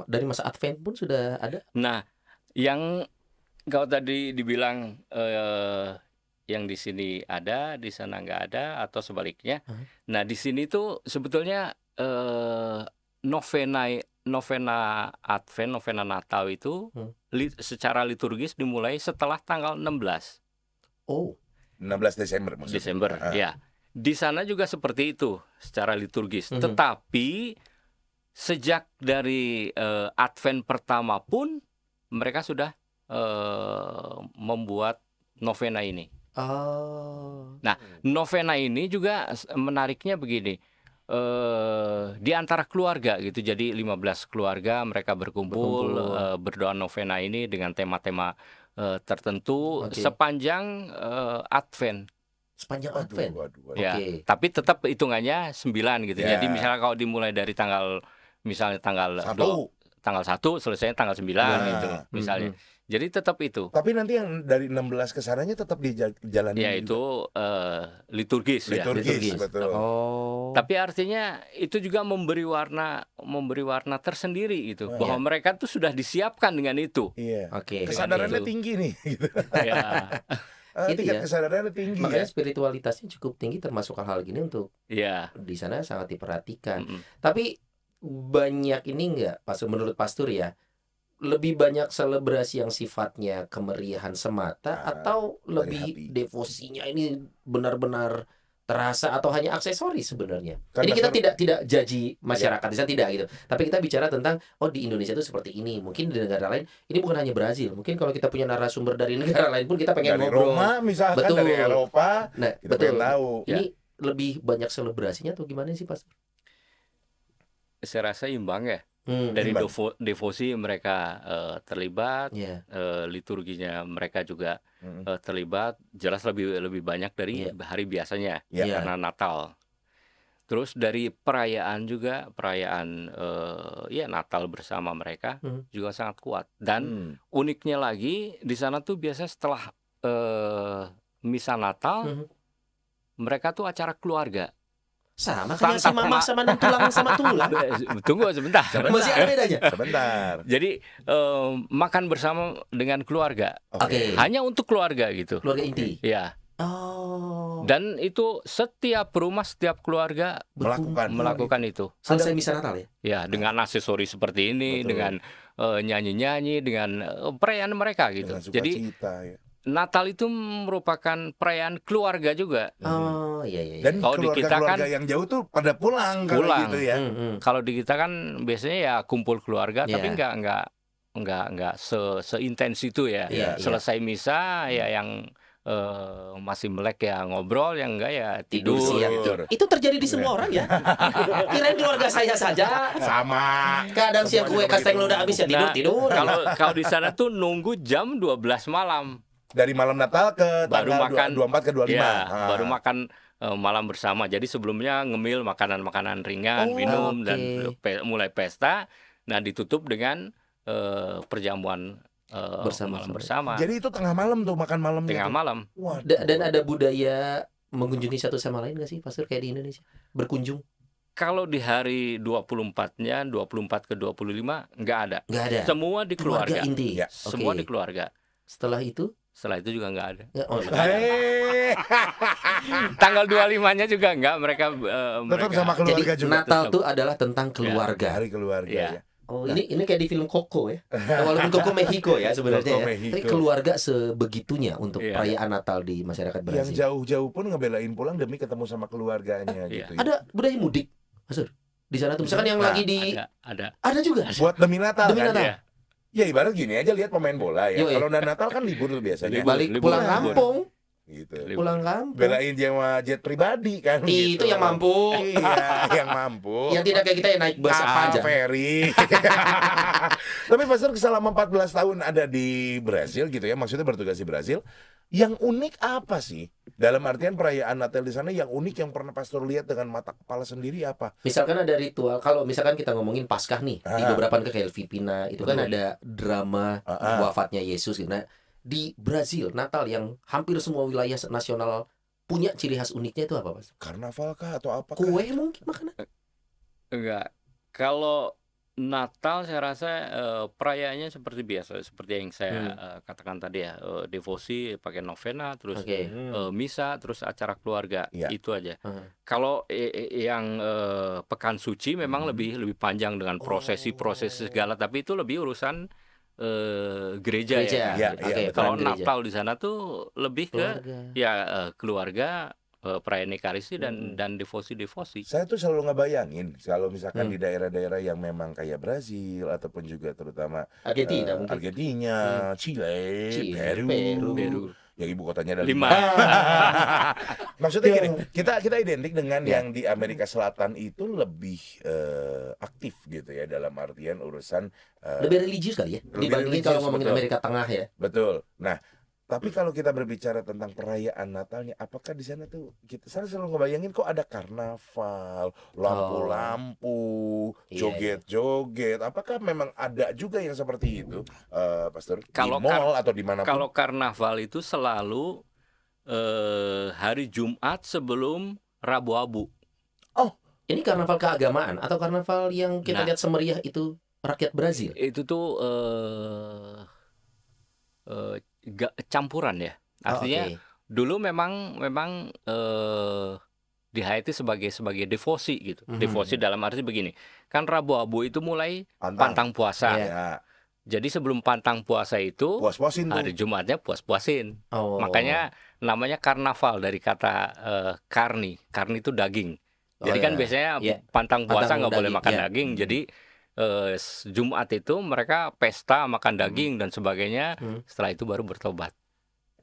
dari masa Advent pun sudah ada. Nah, yang kau tadi dibilang yang di sini ada, di sana nggak ada, atau sebaliknya. Nah, di sini tuh sebetulnya novena Advent, novena Natal itu secara liturgis dimulai setelah tanggal 16 Oh. 16 Desember maksudnya. Desember. Ya, di sana juga seperti itu secara liturgis. Tetapi sejak dari Advent pertama pun mereka sudah membuat novena ini. Oh. Novena ini juga menariknya begini, di antara keluarga gitu. Jadi 15 keluarga mereka berkumpul, Berkumpul. berdoa novena ini dengan tema-tema tertentu Oke. sepanjang Advent. Sepanjang Waduh, Advent. waduh, waduh. Ya, Oke. tapi tetap hitungannya 9 gitu. Ya. Jadi misalnya kalau dimulai dari misalnya tanggal 1 selesainya tanggal 9 gitu Ya. misalnya. Jadi tetap itu. Tapi nanti yang dari 16 ke sananya tetap dijalani Ya juga. itu liturgis ya. Liturgis, liturgis. betul. Oh. Tapi artinya itu juga memberi warna tersendiri gitu, Oh, bahwa mereka tuh sudah disiapkan dengan itu. Iya. Oke. Kesadarannya Itu. tinggi nih. Gitu. Ya, Itu Tingkat ya. kesadarannya tinggi Makanya ya. spiritualitasnya cukup tinggi termasuk hal-hal gini untuk ya. di sana sangat diperhatikan. Mm-mm. Tapi banyak ini enggak, menurut Pastor ya, lebih banyak selebrasi yang sifatnya kemeriahan semata atau dari lebih hati. devosinya ini benar-benar terasa atau hanya aksesoris sebenarnya. Kan Jadi kita Pastor- tidak jaji masyarakat di sana, tidak gitu. Tapi kita bicara tentang di Indonesia itu seperti ini. Mungkin di negara lain ini bukan hanya Brazil. Mungkin kalau kita punya narasumber dari negara lain pun kita pengen dari ngobrol. Roma misalkan, Betul. dari Eropa, Nah, kita betul. pengen tahu. Ini lebih banyak selebrasinya atau gimana sih, Pas? Saya rasa imbang ya. Hmm. Dari Imbang. devosi mereka terlibat, Ya. liturginya mereka juga Mm. terlibat, jelas lebih banyak dari Iya. hari biasanya Ya. Iya. karena Natal. Terus dari perayaan juga, perayaan ya Natal bersama mereka juga sangat kuat. Dan Hmm. uniknya lagi di sana tuh biasanya setelah misa Natal, Mhm. mereka tuh acara keluarga. Sama kayak si Santap mama Ma- sama tulang sama tulang. Tunggu sebentar. Masih ada bedanya. Sebentar. Jadi makan bersama dengan keluarga, Oke. hanya untuk keluarga gitu. Keluarga inti. Ya. Oh. Dan itu setiap rumah, setiap keluarga melakukan itu. Selesai misa Natal ya? Ya, dengan aksesori seperti ini, Betul. dengan nyanyi-nyanyi, dengan perayaan mereka gitu. Dengan Jadi sukacita ya. Natal itu merupakan perayaan keluarga juga. Oh, iya iya. Dan Kalau di kita keluarga-keluarga kan- yang jauh tuh pada pulang kalau Pulang. gitu ya. Kalau di kita kan biasanya ya kumpul keluarga, Iya. tapi nggak seintens itu ya. Iya, Selesai misa ya yang masih melek ya ngobrol, yang enggak ya tidur. siang. Gitu. Itu terjadi di semua orang ya. Kirain keluarga saya saja. Sama. Kadang siang kue kasteng lu udah habis ya Nah, tidur. Kalau di sana tuh nunggu jam 12 malam. Dari malam Natal ke Baru tanggal makan 24 ke 25. Ya, Ah. baru makan malam bersama. Jadi sebelumnya ngemil makanan-makanan ringan, Oh, minum, oke. dan mulai pesta. Nah, ditutup dengan perjamuan Bersama. malam bersama. Jadi itu tengah malam tuh makan malamnya. Tengah tuh. malam. Waduh. Dan ada budaya mengunjungi satu sama lain gak sih, Pastor, kayak di Indonesia? Berkunjung? Kalau di hari 24-nya, 24 ke 25 nggak ada. Nggak ada. Semua di keluarga. inti. Ya. Semua Oke. di keluarga. Setelah itu? Setelah itu juga nggak ada. Nggak, oh, Hei, Tanggal 25-nya juga nggak, mereka tetap sama Jadi keluarga juga. Natal tuh adalah tentang keluarga. Hari keluarga Ya. ya. Oh, ini kayak di film Coco ya. Walaupun Coco Mexico ya sebenarnya Coco ya. Mexico. Tapi keluarga sebegitunya untuk Iya. perayaan Natal di masyarakat Yang Brazil. jauh-jauh pun ngebelain pulang demi ketemu sama keluarganya Iya. gitu. Ya. Ada budaya mudik, Pastor. Di sana tuh misalkan yang Nah, lagi di ada. ada juga. Buat demi Natal Demi kan. Natal. Ya. Ya ibarat gini aja, lihat pemain bola ya. Yoi. Kalau udah Natal kan libur tuh biasanya. Libur. Balik pulang libur. kampung, Gitu. pulang kampung. Belain sama jet pribadi kan. Itu gitu. yang mampu. Iya, yang mampu. Yang tidak kayak kita yang naik bus apa aja. Ferry. Tapi Pastor selama 14 tahun ada di Brasil gitu ya, maksudnya bertugas di Brasil. Yang unik apa sih? Dalam artian perayaan Natal di sana yang unik yang pernah Pastor lihat dengan mata kepala sendiri apa? Misalkan ada ritual, kalau misalkan kita ngomongin Paskah nih, di beberapa negara kayak Filipina, itu kan Betul. ada drama wafatnya Yesus gitu. Nah, di Brazil Natal yang hampir semua wilayah nasional punya ciri khas uniknya itu apa, Mas? Karnaval kah atau apa? Kue mungkin makanan. Enggak. Kalau Natal saya rasa perayaannya seperti biasa, seperti yang saya katakan tadi ya, devosi, pakai novena, terus Oke. misa, terus acara keluarga, Iya. itu aja. Hmm. Kalau yang pekan suci memang lebih panjang dengan prosesi-prosesi segala, tapi itu lebih urusan gereja ya. Iya, Gitu. iya, Oke, betul. Kalau peran gereja. Natal di sana tuh lebih ke Keluarga. ya keluarga, perayaan Ekaristi dan devosi-devosi. Saya tuh selalu ngebayangin kalau misalkan Hmm. di daerah-daerah yang memang kayak Brazil ataupun juga terutama Argentina mungkin. Argentina, Chile, Chile, Peru, Peru. yang ibu kotanya ada 5. 5. Maksudnya gini, kita identik dengan Ya. yang di Amerika Selatan itu lebih aktif gitu ya, dalam artian urusan Lebih religius kali ya Lebih dibandingin kalau religius, ngomongin betul. Amerika Tengah ya. betul. Nah, tapi kalau kita berbicara tentang perayaan Natalnya, apakah di sana tuh saya selalu ngebayangin kok ada karnaval, lampu-lampu, Iya, joget-joget. Apakah memang ada juga yang seperti itu, Pastor? Kalau Di mall atau di manapun? Kalau karnaval itu selalu hari Jumat sebelum Rabu Abu. Ini karnaval keagamaan atau karnaval yang kita Nah. lihat semeriah itu rakyat Brazil? Itu tuh campuran ya. Artinya Oke. dulu memang di Haiti sebagai devosi gitu. Mhm. Devosi dalam arti begini. Kan Rabu Abu itu mulai Pantang. pantang puasa. Iya. Ya, Jadi sebelum pantang puasa itu puas-puasin hari tuh. Jumatnya puas-puasin. Oh. Makanya namanya karnaval dari kata karni. Karni itu daging. Jadi Oh, kan iya. biasanya Iya. pantang puasa Pantang nggak boleh daging, makan iya. daging. Jadi Jumat itu mereka pesta makan daging dan sebagainya. Hmm. Setelah itu baru bertobat.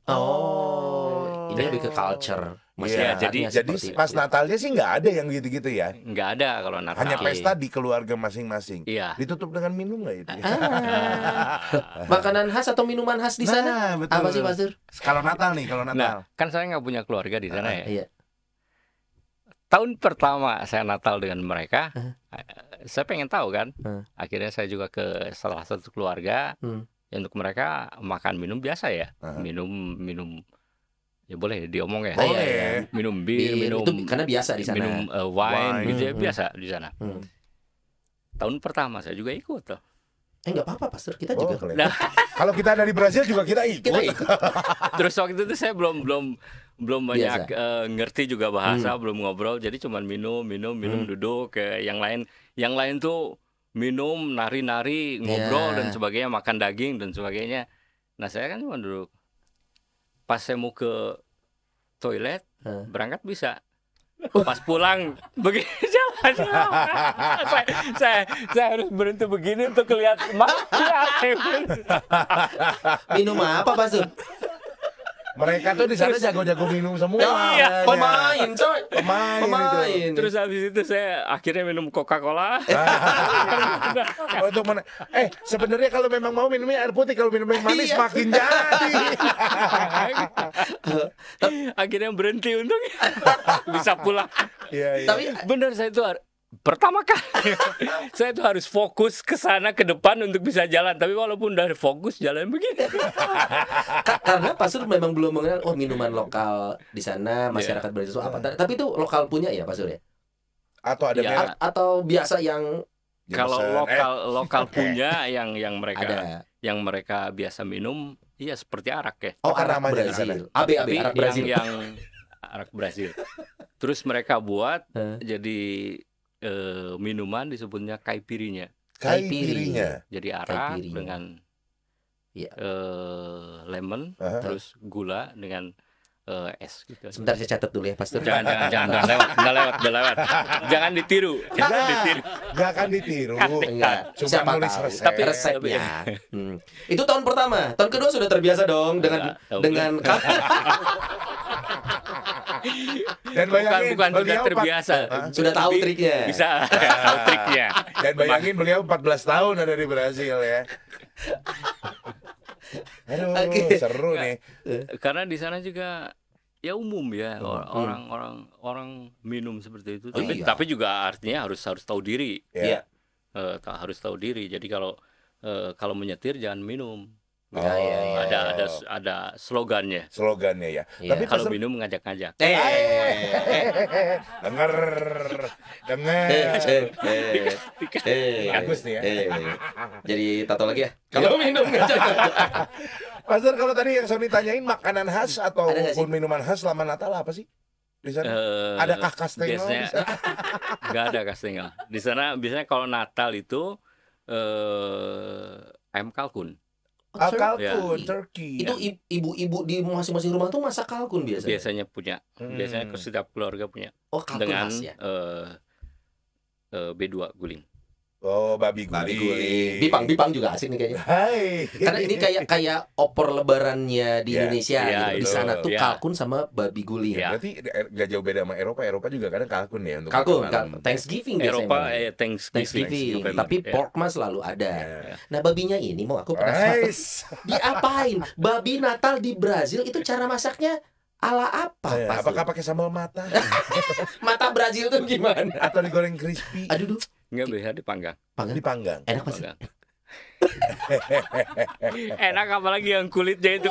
Oh, ini lebih ke culture Iya, masyarakatnya jadi seperti pas itu. Natalnya sih nggak ada yang gitu-gitu ya. Nggak ada kalau Natal. Hanya Oke. pesta di keluarga masing-masing. Iya. Ditutup dengan minum nggak itu? Makanan khas atau minuman khas di sana? Nah, betul. Apa sih, Pastor? Kalau Natal nih, kalau Natal. Nah, kan saya nggak punya keluarga di sana ya. Iya. Tahun pertama saya Natal dengan mereka, Uh-huh. saya pengen tahu kan. Uh-huh. Akhirnya saya juga ke salah satu keluarga. Ya, untuk mereka makan minum biasa ya. Uh-huh. Minum ya boleh diomong ya. Boleh. Iya. Minum bir, minum itu karena biasa di sana. minum wine, Wine. gitu ya, Hmm. biasa di sana. Tahun pertama saya juga ikut tuh. Nggak apa-apa, Pastor. Kita Oh, juga. kelihatan. Kalau kita dari Brazil juga kita ikut. Kita ikut. Terus waktu itu saya belum banyak ngerti juga bahasa, belum ngobrol, jadi cuman minum, duduk. Yang lain tuh minum, nari-nari, ngobrol dan sebagainya, makan daging dan sebagainya. Nah, saya kan cuma duduk. Pas saya mau ke toilet, berangkat bisa. Pas pulang begini jalan. saya harus berhenti begini untuk lihat Minum apa, Pastor? Mereka tuh di sana jago-jago minum semua. Iya. Pemain, coy. Pemain itu. Terus habis itu saya akhirnya minum Coca-Cola. Untuk sebenarnya kalau memang mau minumnya air putih, kalau minum yang manis Iya. makin jadi. Akhirnya berhenti untuk bisa pulang. Iya, iya. Tapi Bener, saya itu pertama kali saya itu harus fokus ke sana ke depan untuk bisa jalan. Tapi walaupun udah fokus jalan begini. karena Pastor memang belum mengenal minuman lokal di sana, masyarakat Brazil itu apa. Tapi itu lokal punya ya, Pastor ya? Atau ada Ya. merek Atau biasa yang Kalau Jameson. lokal punya yang mereka ada? yang mereka biasa minum, iya seperti arak ya. Oh, Apa arak namanya di Brazil. sana? AB Tapi arak Brazil. yang arak Brazil. Terus mereka buat Hah? jadi minuman disebutnya caipirinya. Kaipirinya. Jadi arak Caipirinya. dengan Iya. lemon, Aha. terus gula dengan es gitu. Sebentar saya catat dulu ya, Pastor. Jangan nggak lewat. Jangan ditiru. Gak akan ditiru. Enggak. Cuma Siapa nulis tahu. resep. Tapi resepnya. Itu tahun pertama. Tahun kedua sudah terbiasa dong Enggak, tahun dengan Dan bayangin bukan sudah beliau terbiasa. Sudah tahu triknya. Bisa tahu triknya. Dan bayangin beliau 14 tahun ada di Brasil ya. Aduh, Oke. seru nih. Karena di sana juga ya umum ya orang minum seperti itu. Oh, Tapi, iya. tapi juga artinya harus tahu diri. Ya. Harus tahu diri. Jadi kalau menyetir jangan minum. Oh, iya. Ada slogannya. slogannya ya. Iya. Tapi Kalau Pastor, minum ngajak-ngajak. denger. Bagus nih ya. Jadi tato lagi ya. Kalau minum Pastor, kalau tadi yang Sony tanyain makanan khas atau Ada nggak sih? minuman khas selama Natal apa sih? Di sana? Eh, Adakah kastengel biasanya di sana? nggak ada kastengel. Di sana biasanya kalau Natal itu ayam kalkun. kalkun, Ya. turkey. Itu ibu-ibu di masing-masing rumah tuh masak kalkun biasanya. Biasanya punya. Biasanya ke setiap keluarga punya. Oh, kalkun Dengan khas ya. B2 guling. Oh, babi Babi guling. guling. Bipang juga asik nih kayaknya. Hai. Karena ini kayak opor lebarannya di Ya, Indonesia ya, gitu. Di itu. sana tuh Ya. kalkun sama babi guling. Ya. Berarti gak jauh beda sama Eropa. Eropa juga kadang kalkun ya untuk Kalkun, makan malam. Thanksgiving biasanya. Eropa Thanksgiving. Thanksgiving. Tapi Ya. pork mah selalu ada. Ya. Nah, babinya ini mau aku penasaran. Nice. Diapain? Babi Natal di Brazil itu cara masaknya ala apa? Ya, Pastor? apakah pakai sambal mata Mata Brazil tuh gimana? atau digoreng crispy? Aduh, Enggak bisa dipanggang. panggang. Dipanggang. Enak pasti. Panggang. Enak apalagi yang kulitnya itu.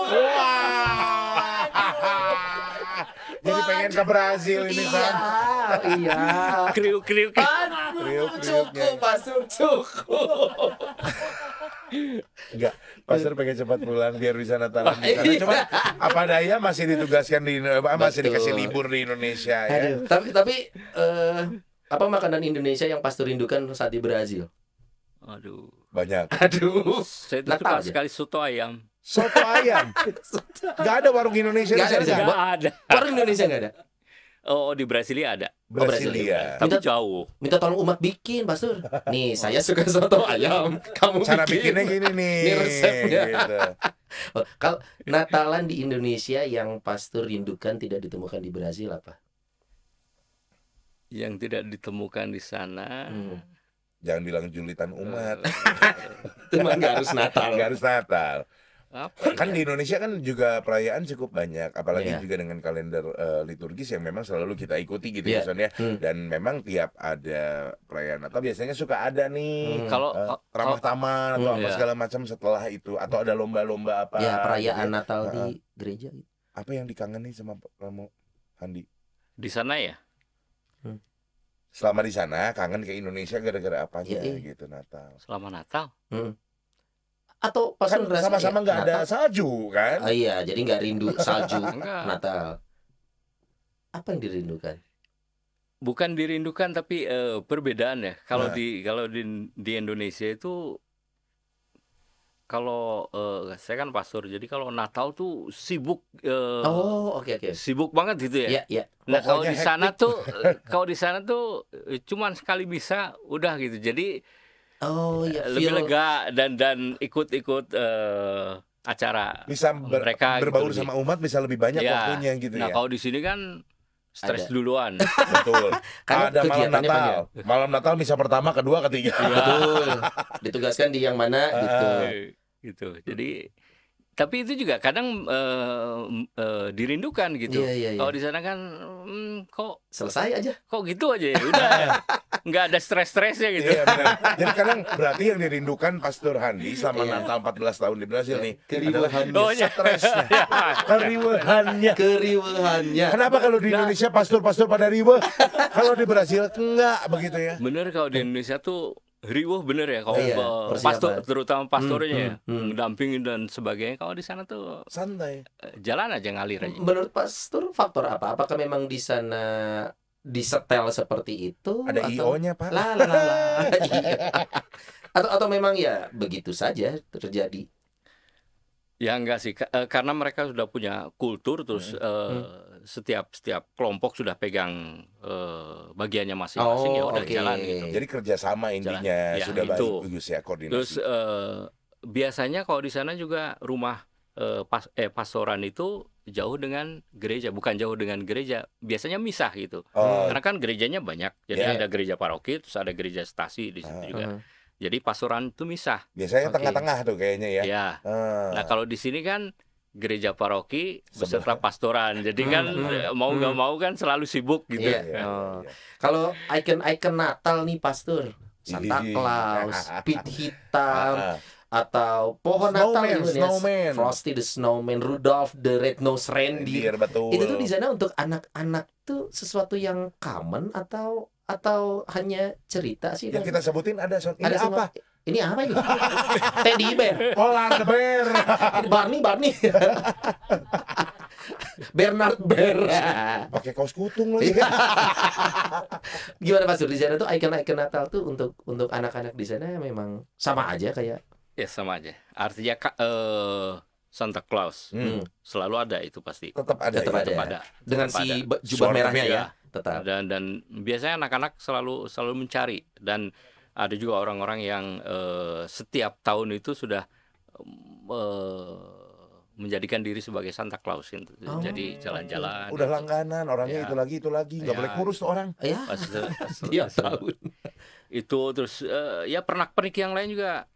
Jadi pengen ke Brazil ini San. Iya. Kriuk-kriuk. Aduh, Kriuk-kriuknya. cukup, Pastor, cukup. Enggak, Pastor pengen cepat pulang biar bisa Natalan di sana. Iya. Cuma apa daya masih ditugaskan masih Betul. dikasih libur di Indonesia ya. Aduh, tapi apa makanan Indonesia yang Pastor rindukan saat di Brazil? Aduh. Banyak. Aduh. Saya itu Natal suka aja. sekali soto ayam. Soto ayam. Gak ada warung Indonesia Nggak ada di sana. Enggak ada. Orang Indonesia nggak ada. Oh, di Brasilia ada. Brasilia. Tapi Minta- jauh. Minta tolong umat bikin, Pastor. Nih, saya suka soto ayam. Kamu Cara bikin. bikinnya gini nih. Ini resepnya. Gitu. Oh, kalau Natalan di Indonesia yang Pastor rindukan tidak ditemukan di Brazil apa? Yang tidak ditemukan di sana. Jangan bilang julitan umat. Itu mah nggak harus Natal. Nggak harus Natal. Apa? Kan di Indonesia kan juga perayaan cukup banyak, apalagi Iya. juga dengan kalender liturgis yang memang selalu kita ikuti gitu Iya. ya Son ya. Hmm. Dan memang tiap ada perayaan Natal biasanya suka ada nih Kalau ramah tamah atau apa Iya. segala macam setelah itu, atau ada lomba-lomba apa Ya, perayaan gitu. Natal di gereja. Apa yang dikangeni sama kamu Handi? di sana ya, Selama di sana kangen ke Indonesia gara-gara apanya Iya, gitu Natal. selama Natal. Atau Kan Pastor ngerasa sama-sama ya, nggak ada Natal- salju kan? Oh iya, jadi nggak rindu salju Enggak. Natal. Apa yang dirindukan? Bukan dirindukan tapi perbedaan ya. Kalau Nah. di Indonesia itu kalau saya kan pastor, jadi kalau Natal tuh sibuk Oh, oke. sibuk banget gitu ya. Iya. Nah, kalau Pokoknya di sana tuh cuman sekali bisa udah gitu. Jadi Oh iya, lebih feel- lega dan ikut acara Bisa mereka berbaur gitu. sama umat bisa lebih banyak Ya. waktunya gitu Nah, ya. kalau di sini kan stres Ada. duluan. Betul. Karena Ada malam kegiatannya Natal. banyak. Malam Natal misa pertama, kedua, ketiga. Betul. Ditugaskan di yang mana gitu. Gitu. Jadi tapi itu juga kadang dirindukan gitu. Iya. Kalau di sana kan kok Selesai aja. gitu aja ya. Udah nggak ada stres-stresnya gitu. Iya benar. Jadi kadang berarti yang dirindukan Pastor Handi selama Iya. Natal 14 tahun di Brasil nih adalah Keriuhannya. Oh, iya. stresnya, keriuhannya. Keriuhannya. Kenapa kalau di Indonesia pastor-pastor pada riweh, kalau di Brasil enggak begitu ya? Bener kalau di Indonesia tuh riuh bener ya kalau Iya, pastor, persiapan. terutama pastornya ya, hmm. mendampingin dan sebagainya. Kalau di sana tuh Santai. jalan aja ngalir aja. Menurut Pastor faktor apa? Apakah memang di sana disetel seperti itu? Ada atau- IO-nya, Pak. Lah. Iya. Atau memang ya begitu saja terjadi. Ya enggak sih, karena mereka sudah punya kultur, terus setiap kelompok sudah pegang bagiannya masing-masing, ya udah oke. jalan gitu. Jadi kerjasama intinya Jalan. Ya, sudah itu. bagus ya koordinasi. Terus biasanya kalau di sana juga rumah pastoran itu jauh dengan gereja, bukan jauh dengan gereja, biasanya misah gitu. Oh, Karena kan gerejanya banyak, jadi Ya. ada gereja paroki, terus ada gereja stasi di situ juga. Hmm. Jadi pastoran itu misah. biasanya Oke. tengah-tengah tuh kayaknya ya. Ya. Nah kalau di sini kan gereja paroki beserta pastoran, jadi kan mau nggak mau kan selalu sibuk gitu. Iya. Iya, Oh. iya. Kalau icon Natal nih Pastor, Santa Iya. Claus, pit hitam, Ah, atau pohon Snowman, Natal gitu ya. snowman. Frosty the Snowman, Rudolph the Red-Nosed Reindeer. Reindeer, betul. Itu tuh di sana untuk anak-anak tuh sesuatu yang common atau hanya cerita sih? Yang kita sebutin ada Son. Ini Ada semua- apa? Ini apa ini? Teddy bear. Polar bear. Ini Barney. Bernard Bear. Pakai kaos kutung lagi. Iya. Gimana Pastor di sana tuh icon-icon Natal tuh untuk anak-anak di sana memang sama aja kayak Ya sama aja. Artinya Santa Claus selalu ada itu pasti. Tetap ada. Tetap ya? ada. Tetap ada. Dengan Tetap si ada. jubah Suara merahnya beda. ya, tetap. Dan biasanya anak-anak selalu mencari, dan ada juga orang-orang yang setiap tahun itu sudah menjadikan diri sebagai Santa Claus gitu. Oh. Jadi jalan-jalan. Udah langganan orangnya Ya. itu lagi nggak Ya. boleh kurus tuh orang. Ya, Iya, tiap tahun. itu terus ya pernak-pernik yang lain juga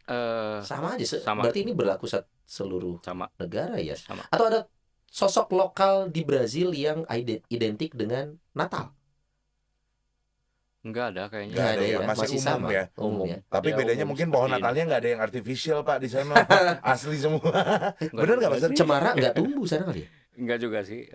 Sama aja. sama. Berarti ini berlaku seluruh sama. negara ya. Sama. Atau ada sosok lokal di Brazil yang identik dengan Natal? Enggak ada kayaknya. Nggak ada ya, ya, masih umum sama. ya. Umum ya. Tapi Ya, bedanya umum mungkin seperti pohon ini. Natalnya nggak ada yang artificial Pak di sana. Asli semua. Bener nggak Mas? Cemara nggak tumbuh sana kali ya? Enggak juga sih.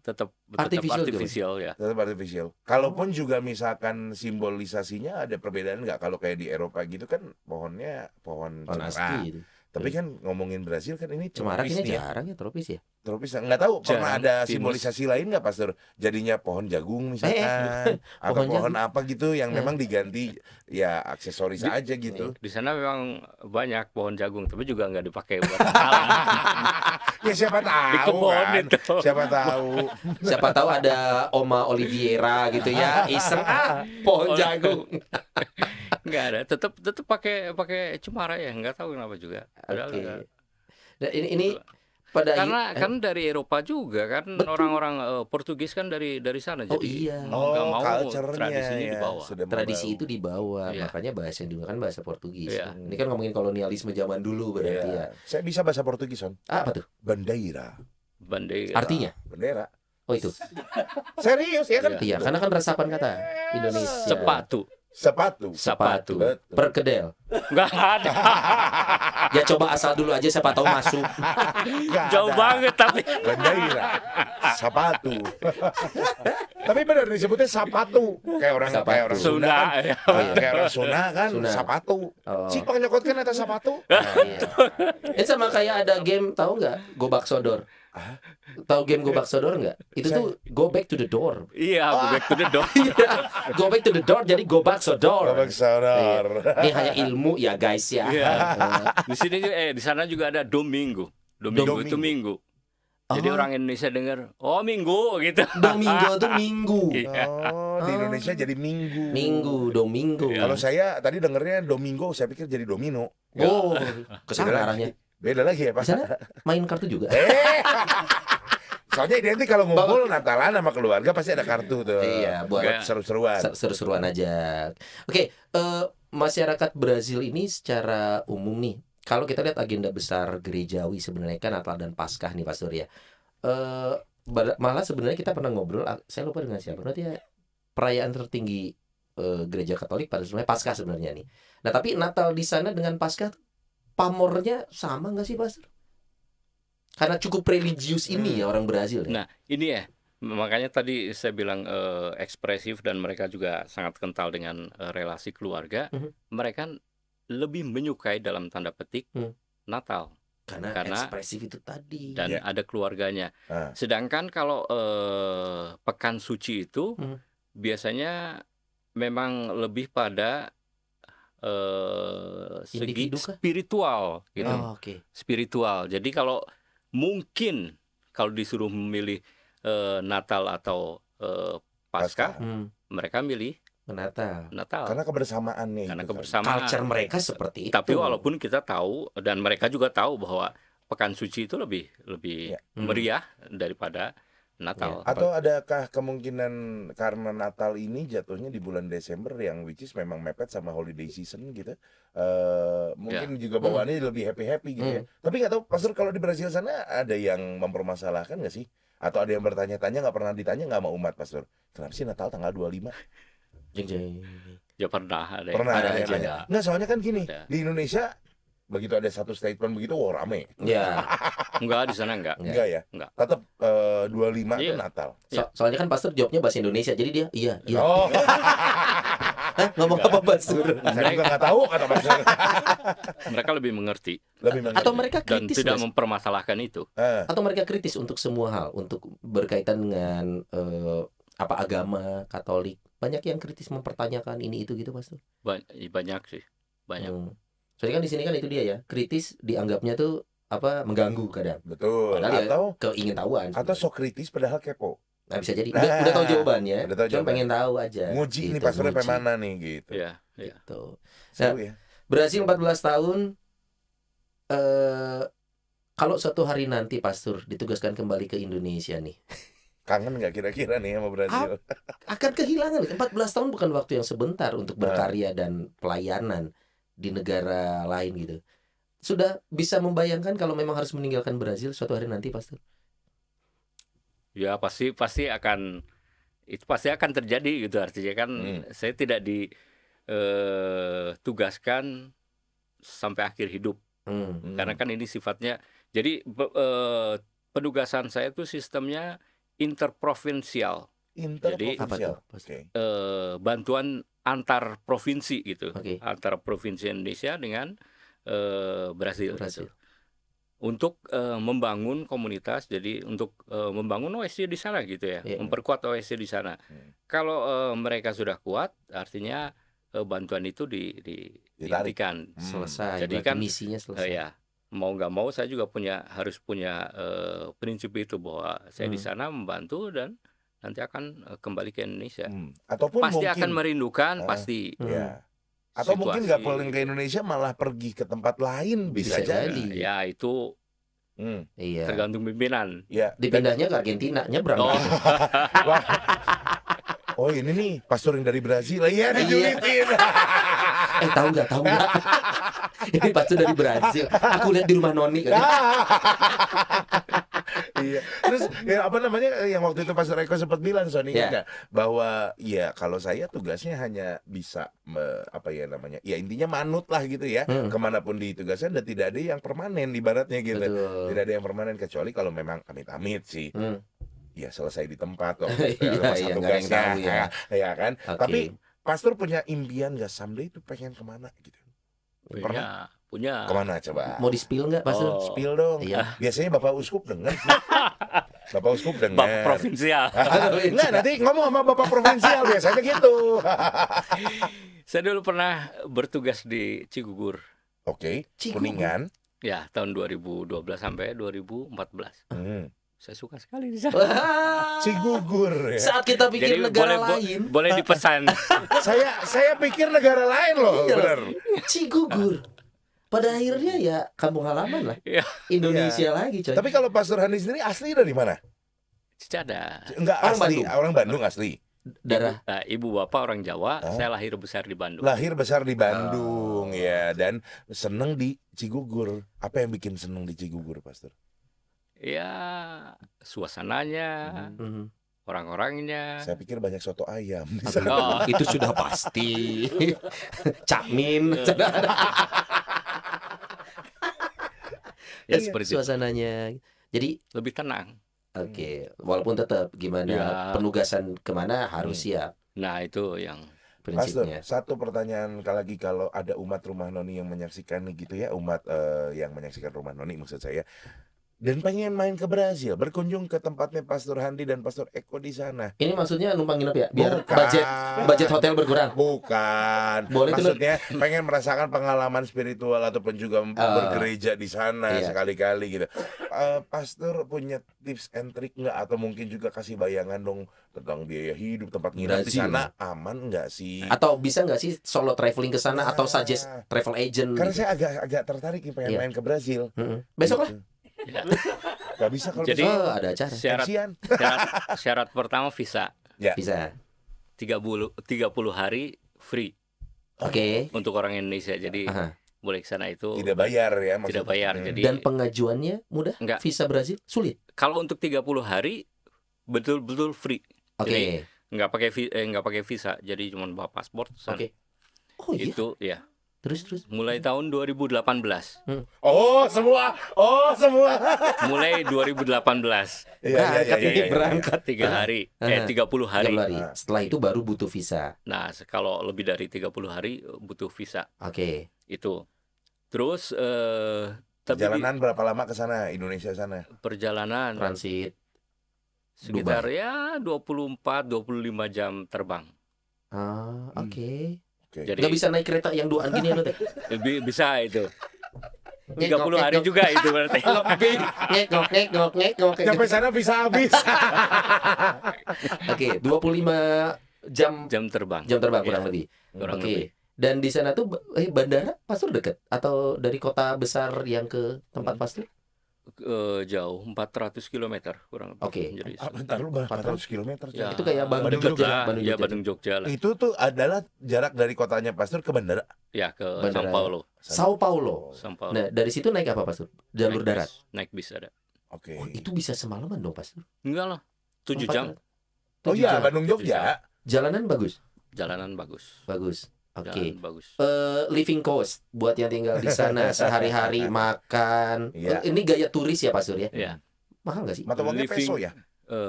Tetap Artificial juga, artificial ya. Tetap artificial. Kalaupun juga misalkan simbolisasinya ada perbedaan nggak? Kalau kayak di Eropa gitu kan pohonnya pohon Pohon cemara. asli itu. Tapi kan ngomongin Brasil kan ini Cemara tropis kayaknya nih ya. jarang ya, tropis ya. Tropis nggak tahu pernah Jarang, ada pinus. simbolisasi lain nggak Pastor? Jadinya pohon jagung misalkan atau pohon pohon jagung. apa gitu yang memang diganti ya aksesoris aja gitu. Di sana memang banyak pohon jagung, tapi juga nggak dipakai buat Natalan. Ya siapa Di tahu kebun kan. itu. Siapa tahu. Siapa tahu ada Oma Oliviera gitu ya, iseng pohon jagung. Nggak ada. Tetap pakai cemara ya. Nggak tahu kenapa juga. Padahal Oke. nggak. Nah, ini pada Karena dari Eropa juga kan, Betul. orang-orang Portugis kan dari sana, Oh, jadi iya. mau nggak mau culture-nya tradisinya ya, dibawa. sudah tradisi membawa. itu dibawa, Iya. makanya bahasa yang digunakan bahasa Portugis. Iya. Ini kan ngomongin kolonialisme zaman dulu berarti ya. Iya. Saya bisa bahasa Portugis, Son. Apa tuh? Bandeira. Bandai. Artinya? Bendera. Oh itu. Serius ya kan? Iya, karena kan resapan kata Indonesia. Sepatu. Sepatu. Sepatu. Betul. Perkedel. Nggak ada. Ya coba asal dulu aja siapa tahu masuk. Nggak Jauh ada. banget tapi. Bandeira. Sepatu. Tapi benar disebutnya sapatu. Kayak orang Sapatu. kayak orang Sunda. Sunda. Kan? Ya. Kayak orang Sunda kan Sunda. sapatu. Oh. Si pengnyokot kan ada sapatu. Nah, iya. Itu sama kayak ada game tahu nggak? Gobak Sodor. Tahu game Gobak Sodor nggak? Itu tuh go back to the door. Iya, go back to the door. Iya, go back to the door jadi go back Sodor. Babak saudar. Ini hanya ilmu ya guys ya. Iya. Di sini di sana juga ada Domingo. Domingo itu minggu. Jadi Oh. orang Indonesia dengar, oh Minggu gitu. Domingo tuh minggu. Iya. Oh, di Indonesia jadi minggu. Minggu, Domingo. Iya. Kalau saya tadi dengernya Domingo, saya pikir jadi domino. Oh, Beda kesana lagi. arahnya. Beda lagi ya, Pak. Di sana main kartu juga. Soalnya identik kalau ngumpul Natalan sama keluarga pasti ada kartu tuh. Iya, buat Buat seru-seruan. seru-seruan aja. Oke, masyarakat Brazil ini secara umum nih, kalau kita lihat agenda besar gerejawi sebenarnya kan Natal dan Paskah nih Pastor ya. Malah sebenarnya kita pernah ngobrol, saya lupa dengan siapa, berarti ya perayaan tertinggi gereja Katolik pada sebenarnya Paskah sebenarnya nih. Nah tapi Natal di sana dengan Paskah pamornya sama nggak sih Pastor? Karena cukup religius ini ya orang Brazil. Ya? Nah, ini ya. Makanya tadi saya bilang ekspresif dan mereka juga sangat kental dengan relasi keluarga. Mereka lebih menyukai dalam tanda petik Natal Karena ekspresif itu tadi. dan Ya. ada keluarganya. Sedangkan kalau pekan suci itu biasanya memang lebih pada segi Individu kah? spiritual gitu. Oh, oke. Spiritual. Jadi kalau mungkin kalau disuruh memilih Natal atau Paskah, mereka milih Natal. Karena kebersamaannya Karena itu kan. kebersamaan. Culture mereka seperti itu. Tapi walaupun kita tahu dan mereka juga tahu bahwa pekan suci itu lebih meriah daripada Natal. Atau adakah kemungkinan karena Natal ini jatuhnya di bulan Desember yang which is memang mepet sama holiday season gitu, mungkin juga bawaannya lebih happy gitu ya. Tapi nggak tahu, Pastor, kalau di Brasil sana ada yang mempermasalahkan nggak sih? Atau ada yang bertanya-tanya nggak pernah ditanya nggak sama umat, Pastor? Kenapa sih Natal tanggal 25? Jeng-jeng. Ya pernah ada. Pernah ada yang aja. nanya. Nggak, soalnya kan gini, Ada. di Indonesia begitu ada satu statement begitu, rame. Ya. Enggak, di sana enggak. Enggak ya? Enggak. Tetap 25 itu Iya. Natal. Soalnya kan pastor jawabnya bahasa Indonesia, jadi dia iya. Oh, Hah, ngomong apa pastor? saya juga nggak tahu kata Pastor. Mereka lebih mengerti Lebih mengerti. Atau mereka dan kritis tidak Mas? mempermasalahkan itu. Atau mereka kritis untuk semua hal, untuk berkaitan dengan apa agama Katolik. Banyak yang kritis mempertanyakan ini itu gitu pastor. Banyak sih. Banyak. Soalnya kan di sini kan itu dia ya, kritis dianggapnya tuh apa mengganggu kadang. Betul. Padahal ya Atau keingin-tahuan. atau sok kritis padahal kepo. Nah, bisa jadi udah tahu jawabannya, Udah tahu cuma jawaban. pengen tahu aja. Nguji nih Gitu, pastornya nguji. sampai mana nih gitu. Ya, ya. Gitu. Seru ya. Brazil 14 tahun. Kalau suatu hari nanti pastor ditugaskan kembali ke Indonesia nih, Kangen nggak kira-kira nih sama Brazil? akan kehilangan 14 tahun bukan waktu yang sebentar untuk Nah. berkarya dan pelayanan di negara lain gitu. Sudah bisa membayangkan kalau memang harus meninggalkan Brazil suatu hari nanti, pastor? Ya pasti akan itu pasti akan terjadi gitu, artinya kan saya tidak ditugaskan sampai akhir hidup. Karena kan ini sifatnya, jadi penugasan saya itu sistemnya interprovinsial, Interprovinsial. Apa tuh, Oke. bantuan antar provinsi gitu, Oke. antara provinsi Indonesia dengan Brasil. Brasil. Gitu. Untuk membangun komunitas, jadi untuk membangun OSC di sana gitu ya, Iya. memperkuat OSC di sana. Kalau mereka sudah kuat, artinya bantuan itu dihentikan. Selesai. Jadi berarti kan misinya selesai. ya mau nggak mau saya juga harus punya prinsip itu bahwa saya di sana membantu dan nanti akan kembali ke Indonesia. Ataupun Pasti mungkin akan merindukan, pasti. ya. Atau mungkin nggak situasi. pulang ke Indonesia, malah pergi ke tempat lain, bisa Bisa jadi. jadi. Ya itu Iya. tergantung pimpinan. Ya. Dipindahnya ke Argentina, nyebrang. Oh. Wah. Oh ini nih pastor yang dari Brazil. Iya dijulitin. Tahu nggak? Ini pastor dari Brazil. Aku lihat di rumah Noni. Iya. Terus ya apa namanya yang waktu itu Pastor Eko sempat bilang Sony Ya. enggak, bahwa ya kalau saya tugasnya hanya bisa apa ya namanya, ya intinya manut lah gitu ya, kemanapun ditugaskan, dan tidak ada yang permanen ibaratnya gitu. Betul. Tidak ada yang permanen kecuali kalau memang amit-amit sih. Ya selesai di tempat kok. Iya, masa iya, nggak ada yang tugasnya, tahu ya. ya kan. Oke. Tapi Pastor punya impian nggak someday itu pengen kemana gitu? Punya. Kemana coba? Mau di-spill nggak, pastor? Oh. Spill dong. Iya. Biasanya Bapak Uskup denger. Bapak Uskup denger. Bapak provinsial. Enggak, nanti ngomong sama Bapak provinsial biasanya gitu. Saya dulu pernah bertugas di Cigugur. Oke, Cigugur. Kuningan. Ya, tahun 2012 sampai 2014. Saya suka sekali di sana. Wah, Cigugur ya. saat kita pikir negara lain, boleh dipesan. Saya pikir negara lain loh, Iya. bener. Cigugur. Pada akhirnya ya kampung halaman lah. Iya. Indonesia lagi, coy. Tapi kalau Pastor Hani sendiri asli dari mana? Cicadas. Enggak Orang asli, Bandung. orang Bandung asli. Darah. Nah, ibu bapak orang Jawa, saya lahir besar di Bandung. Lahir besar di Bandung ya, dan seneng di Cigugur. Apa yang bikin seneng di Cigugur, Pastor? Ya, suasananya, orang-orangnya. Saya pikir banyak soto ayam. Oh, Itu sudah pasti. Cakmin. ya seperti itu. Suasananya. Jadi Lebih tenang. oke, walaupun tetap gimana Ya. penugasan kemana harus siap Nah, itu yang Pastor, prinsipnya. satu pertanyaan lagi, kalau ada umat Rumah Noni yang menyaksikan nih gitu ya, umat yang menyaksikan Rumah Noni maksud saya, dan pengen main ke Brazil, berkunjung ke tempatnya Pastor Handi dan Pastor Eko di sana. Ini maksudnya numpang nginep ya, biar Bukan. budget hotel berkurang. Bukan. Boleh tuh, Maksudnya pengen merasakan pengalaman spiritual ataupun juga bergereja di sana Iya. sekali-kali gitu. Pastor punya tips and trick nggak, atau mungkin juga kasih bayangan dong tentang biaya hidup, tempat nginep di Brazil. sana aman nggak sih? Atau bisa nggak sih solo traveling ke sana atau suggest travel agent? Karena gitu? saya agak tertarik nih pengen Iya. main ke Brazil. Besok lah. Gitu. Gak bisa kalau Jadi- besok. Oh, ada acara. Kasihan. syarat pertama visa. Bisa. 30 hari free Oke. untuk orang Indonesia. Jadi Aha. boleh ke sana itu Tidak bayar ya maksudnya. tidak bayar. Jadi Dan pengajuannya mudah? Enggak. Visa Brazil sulit. kalau untuk 30 hari betul-betul free. Oke. Jadi nggak pakai visa. Jadi cuma bawa paspor sana. Oke. Oh iya. Itu ya. Terus. Mulai tahun 2018. Oh semua. Mulai 2018. Berangkat ini, berangkat. 3 hari. Aha. 30 hari. 30 hari. Setelah itu baru butuh visa. Nah, kalau lebih dari 30 hari butuh visa. Oke. Itu. Terus tapi Perjalanan berapa lama ke sana, Indonesia sana? perjalanan Transit. sekitar ya 24-25 jam terbang. Oke. Oke. Jadi Nggak bisa naik kereta yang duaan gini Not ya? bisa itu. 30 hari juga itu berarti. Ngek. Sampai sana bisa habis. Oke, 25 jam Jam terbang. kurang Ya, lebih. kurang Oke. lebih. Dan di sana tuh bandara Pastur dekat atau dari kota besar yang ke tempat Pastur? Jauh 400 km kurang lebih. Oke. Jadi Bentar lu 400 km. ya, Itu kayak Bandung Jogja. Bandung Jogja. Bandung Jogja lah. Itu tuh adalah jarak dari kotanya Pastur ke bandara. Ya ke Bandara. Sao Paulo. Sao Paulo. Sao Paulo. Nah, dari situ naik apa Pastur? Jalur Naik darat. bis. Naik bis ada. Oke. Oh, itu bisa semalaman dong Pastur. Enggak lah. 7 jam. Oh 7 iya, jam. Bandung Jogja. Jalanan bagus. Jalanan bagus. Bagus. Oke. Jalanan bagus. Living cost buat yang tinggal di sana sehari-hari makan. Iya. Ini gaya turis ya Pastur ya? Ya. Mahal nggak sih? Mata uangnya Living- peso ya?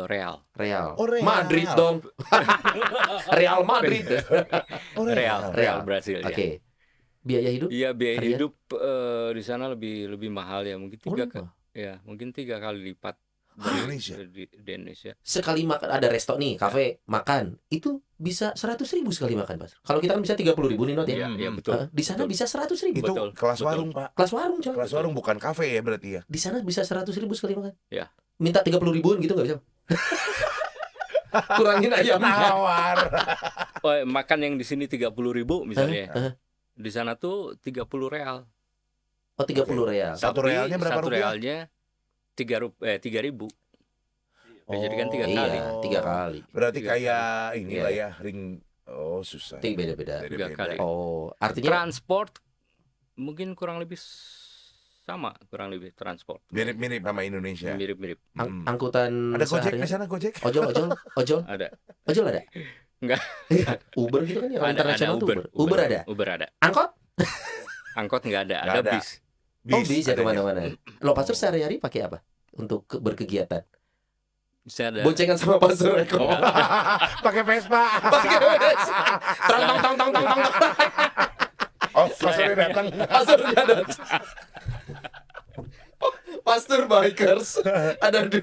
Real. Real. Oh, real. Madrid dong. Real Madrid. Oh, Real Brasil ya. Oke. Biaya hidup? Iya, biaya Harian? hidup di sana lebih mahal ya, mungkin Oh, 3 kali lipat Di Indonesia? di Indonesia. sekali makan ada resto nih, kafe, makan. Itu bisa 100.000 sekali makan, Pas. Kalau kita kan bisa 30.000 nih Not ya. Iya, iya Hmm. betul. Di sana Betul. bisa 100.000. Itu Betul, kelas betul. warung, Pak. Kelas warung, coy. Kelas warung bukan kafe ya berarti ya. Di sana bisa 100.000 sekali makan. Ya. Minta 30.000-an gitu nggak bisa? Kurangin ayamnya. Nawar. Oh, makan yang di sini 30.000 misalnya. Hah? Di sana tuh 30 real. Oh, 30 real. Satu Tapi realnya berapa satu rupiah? realnya 3.000. Jadi kan 3 Oh. kali. Iya, 3 kali. Berarti Tiga kayak inilah ya ring. Oh, susah. Itu beda-beda. Tiga kali. Oh, artinya Transport mungkin kurang lebih sama, kurang lebih transport. Mirip-mirip sama Indonesia. Mirip-mirip. Hmm. angkutan Ada Gojek sehari- di sana, Gojek? Ojol Ada. ada? Enggak. Uber gitu kan yang Ada internasional tuh Uber. Uber ada. Uber ada. Angkot? Angkot enggak ada, Nggak ada ada. bis. Oh, bisa adanya. kemana-mana. Lo Pastor sehari-hari pakai apa untuk berkegiatan? Bisa ada. Boncengan sama Pastor Eko. Pakai Vespa. Tong. Oh, Pasturnya datang. Pastornya ada. Pastor bikers ada 2.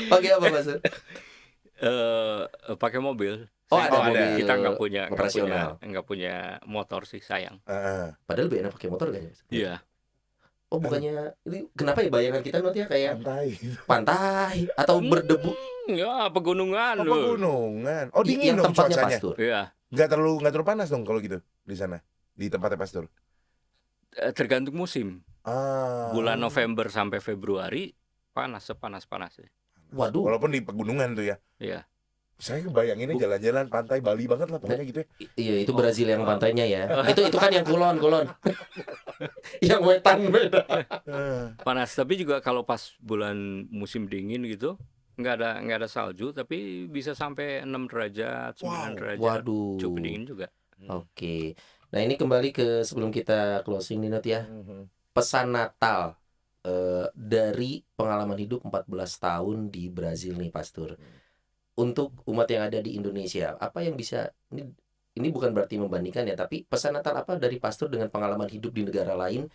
Pakai apa Pastor? Pakai mobil. Oh, ada Oh, ada. mobil. Kita operasional. nggak punya motor sih, sayang. Heeh. Padahal lebih enak pakai motor kan? Iya. Oh, bukannya ini kenapa ya bayangan kita Not ya kayak Santai. pantai atau berdebu? Ya, pegunungan Oh, loh. pegunungan. Oh, dingin Yang dong tempatnya cuacanya. Pastor. Iya. Nggak terlalu panas dong kalau gitu di sana. Di tempatnya Pastur. Tergantung musim. Ah. Bulan November sampai Februari sepanas-panasnya. Waduh. Walaupun di pegunungan tuh ya. Iya. Saya kebayanginnya jalan-jalan pantai Bali banget lah pokoknya gitu ya. Iya, itu Brazil yang pantainya ya. Itu kan yang kulon. Yang wetan beda. Panas, tapi juga kalau pas bulan musim dingin gitu nggak ada salju, tapi bisa sampai 6 derajat, 9 Wow. derajat. Waduh. Cukup dingin juga. Oke. Nah, ini kembali ke sebelum kita closing nih Not ya. Pesan Natal dari pengalaman hidup 14 tahun di Brazil nih Pastor. Untuk umat yang ada di Indonesia, apa yang bisa ini bukan berarti membandingkan ya, tapi pesan Natal apa dari Pastor dengan pengalaman hidup di negara lain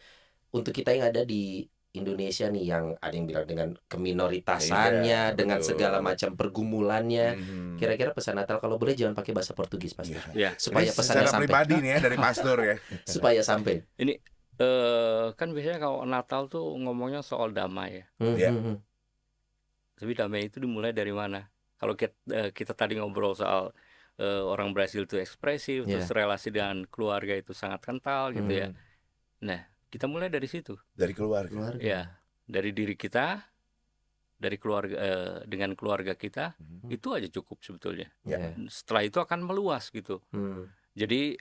untuk kita yang ada di Indonesia nih, yang ada yang bilang dengan keminoritasannya, Iya, dengan betul. segala macam pergumulannya. Mhm. Kira-kira pesan Natal kalau boleh jangan pakai bahasa Portugis Pastor. Iya. Ya. Supaya Ini pesannya secara sampai. pribadi nih ya dari Pastur ya. Supaya sampai. Kan biasanya kalau Natal tuh ngomongnya soal damai ya. Ya. Tapi damai itu dimulai dari mana? Kalau kita tadi ngobrol soal orang Brasil itu ekspresif, Iya. terus relasi dengan keluarga itu sangat kental gitu ya. Nah, kita mulai dari situ. Dari keluarga. Keluarga. Ya, dari diri kita, dari keluarga, dengan keluarga kita, itu aja cukup sebetulnya. Ya. Setelah itu akan meluas gitu. Jadi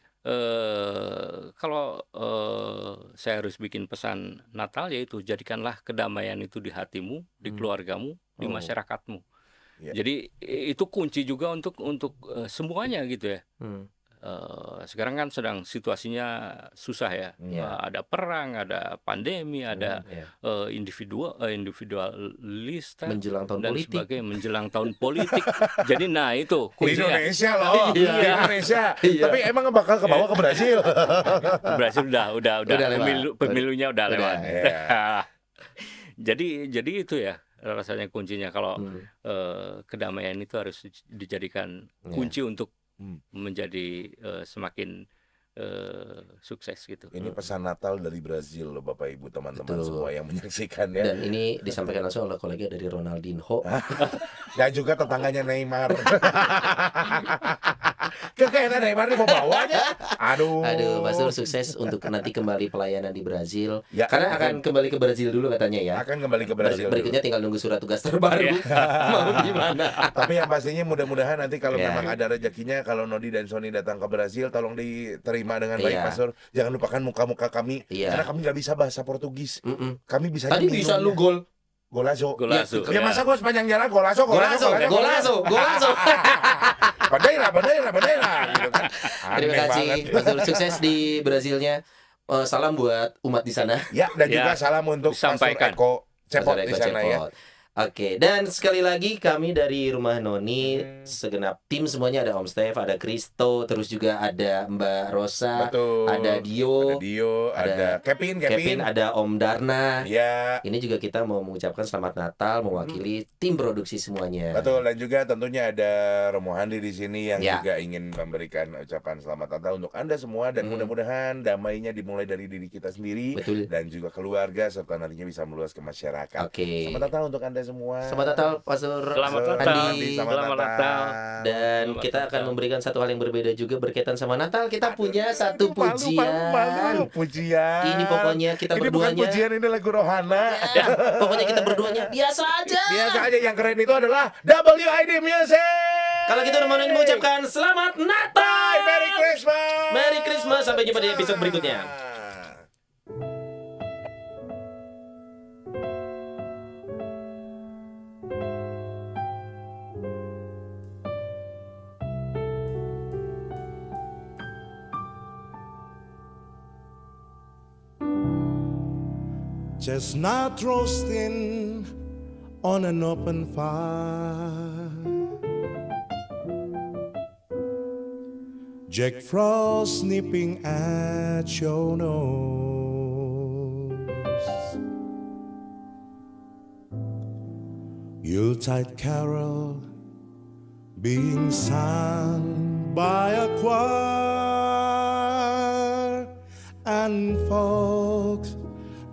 kalau saya harus bikin pesan Natal, yaitu jadikanlah kedamaian itu di hatimu, di keluargamu, di Oh. masyarakatmu. Ya. Jadi itu kunci juga untuk semuanya gitu ya. Sekarang kan sedang situasinya susah ya. Ya. Ada perang, ada pandemi, ada Ya. individualis Menjelang tahun dan politik. sebagainya, menjelang tahun politik. Jadi nah itu Di kuncinya. Indonesia loh. Iya. Di Indonesia. Iya. Tapi emang bakal ke bawah ke Brasil. Berhasil udah lewat. pemilunya udah Udah, lewat. iya. Jadi itu ya rasanya kuncinya kalau Hmm. kedamaian itu harus dijadikan Ya. kunci untuk Hmm. menjadi semakin sukses gitu. Ini pesan Natal dari Brazil loh Bapak Ibu teman-teman Betul. semua yang menyaksikan ya. Dan ini disampaikan langsung oleh kolega dari Ronaldinho. Dan juga tetangganya Neymar. Kayaknya Neymar ini mau bawanya. Aduh. Aduh, Pastor sukses untuk nanti kembali pelayanan di Brazil. Ya, Karena akan kembali ke Brazil dulu katanya ya. akan kembali ke Brazil. Berikutnya tinggal nunggu surat tugas terbaru. Mau gimana? Tapi yang pastinya mudah-mudahan nanti kalau Ya. memang ada rezekinya, kalau Nodi dan Sony datang ke Brazil, tolong diterima dengan baik, Iya. Pastor. Jangan lupakan muka-muka kami, Iya. karena kami nggak bisa bahasa Portugis. Kami bisa Tadi bisa lu gol. golazo. Golazo. Ya masa gue sepanjang jalan golazo. Golazo. Bandeira gitu kan. Terima Aneh kasih banget. Pastor, sukses di Brazilnya. Salam buat umat di sana. Ya, dan juga Ya, salam untuk Pastor disampaikan. Eko Cepot Pastor di Eko sana ya. Cepot. Oke, dan sekali lagi kami dari Rumah Noni, segenap tim semuanya, ada Om Stef, ada Kristo, terus juga ada Mbak Rosa, Betul. ada Dio, ada Kevin. Kevin, ada Om Darna. Ya, Ini juga kita mau mengucapkan selamat Natal mewakili tim produksi semuanya. betul. Dan juga tentunya ada Romo Handi di sini yang Ya. juga ingin memberikan ucapan selamat Natal untuk Anda semua, dan mudah-mudahan damainya dimulai dari diri kita sendiri Betul. dan juga keluarga, serta nantinya bisa meluas ke masyarakat. Oke. Selamat Natal untuk Anda semua. Selamat Natal, Pastor Selamat Pastor Natal. Andi, Selamat Natal. Dan Selamat kita akan Natal. memberikan satu hal yang berbeda juga berkaitan sama Natal. Kita punya satu Malu, pujian. pujian. Ini pokoknya kita Ini bukan berduanya. pujian, ini lagu rohana. Ya, pokoknya kita berduanya biasa aja. Biasa aja, yang keren itu adalah WID Music. Kalau gitu Rumah Noni mengucapkan selamat Natal. Bye, Merry Christmas. Merry Christmas. Sampai jumpa di episode berikutnya. Chestnut roasting on an open fire. Jack Frost nipping at your nose. Yuletide carol being sung by a choir, and folks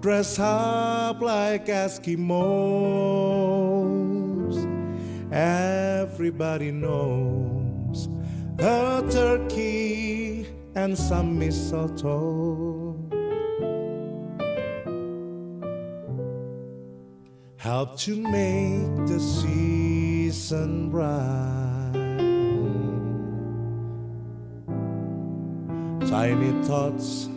dress up like Eskimos. Everybody knows a turkey and some mistletoe help to make the season bright. Tiny tots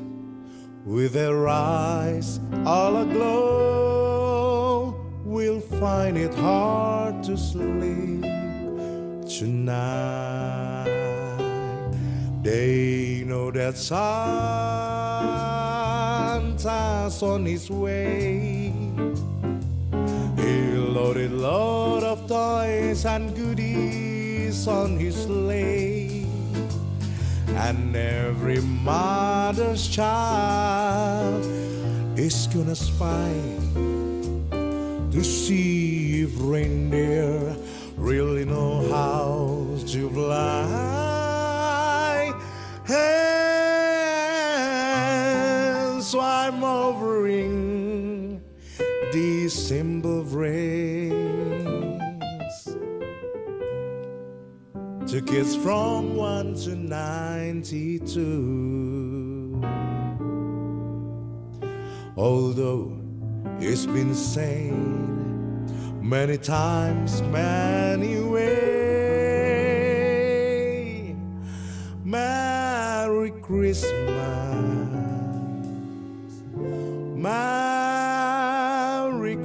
with their eyes all aglow will find it hard to sleep tonight. They know that Santa's on his way. He loaded load of toys and goodies on his sleigh. And every mother's child is gonna spy to see if reindeer really know how to fly. And so I'm offering these simple rings to kids from 1 to 92. Although it's been said many times, many ways, Merry Christmas, Merry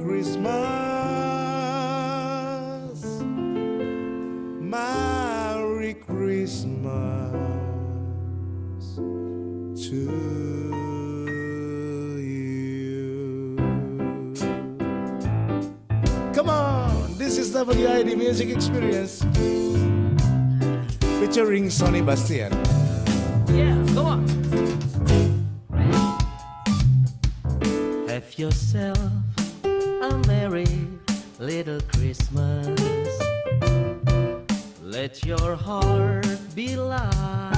Christmas, Merry Christmas to you. Come on, this is WID Music Experience featuring Sonny Bastian. Yeah, go on. Have yourself a merry little Christmas. Let your heart be light.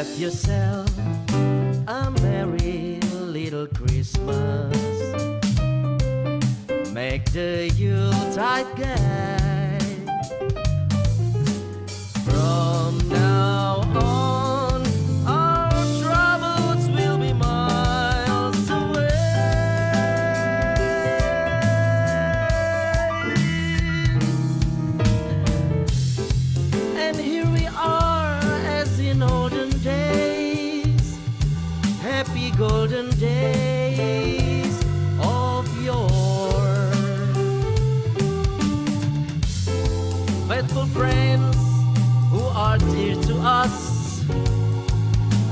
Have yourself a merry little Christmas. Make the Yuletide gay. From now on, our troubles will be miles away. And here we are as in olden days, happy golden days of yore. Faithful friends who are dear to us,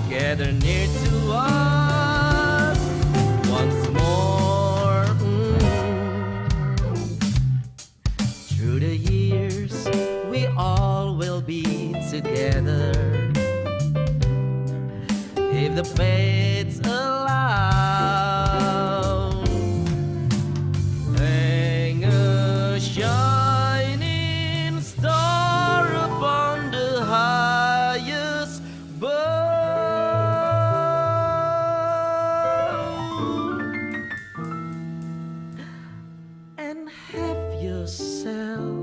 gather near to us once more. Through the years, we all will be together, if the fates allow. Hang a shining star upon the highest bough, and have yourself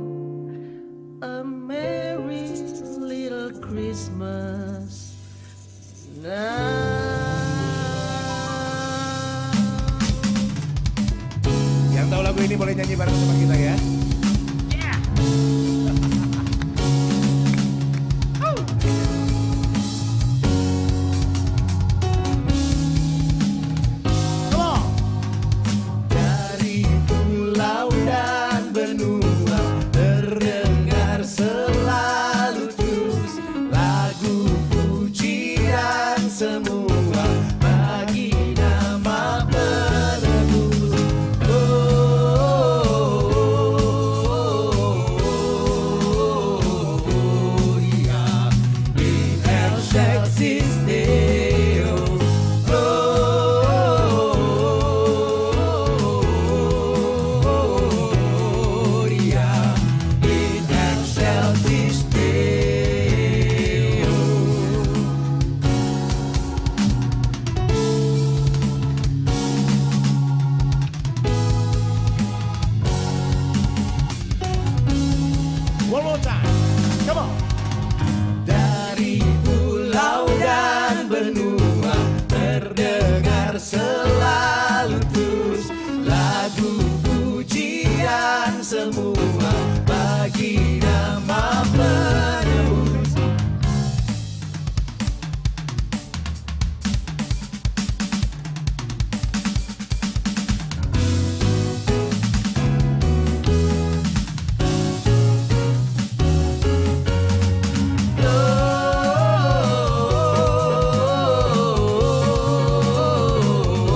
a merry little Christmas now. Yang tahu lagu ini boleh nyanyi bareng sama kita ya. Come on. Dari pulau dan benua terdengar selalu terus lagu pujian semua bagi nama penebus. Oh, yeah. In excelsis Deo. Gloria in excelsis Deo. One more time. Come on. Dari pulau dan benua terdengar selalu terus lagu pujian semua bagi nama penebus.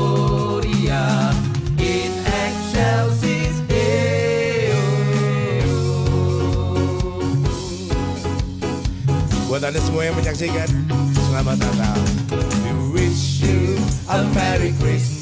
Gloria in excelsis Deo. Buat Anda semua yang menyaksikan, selamat Natal. We wish you a Merry Christmas.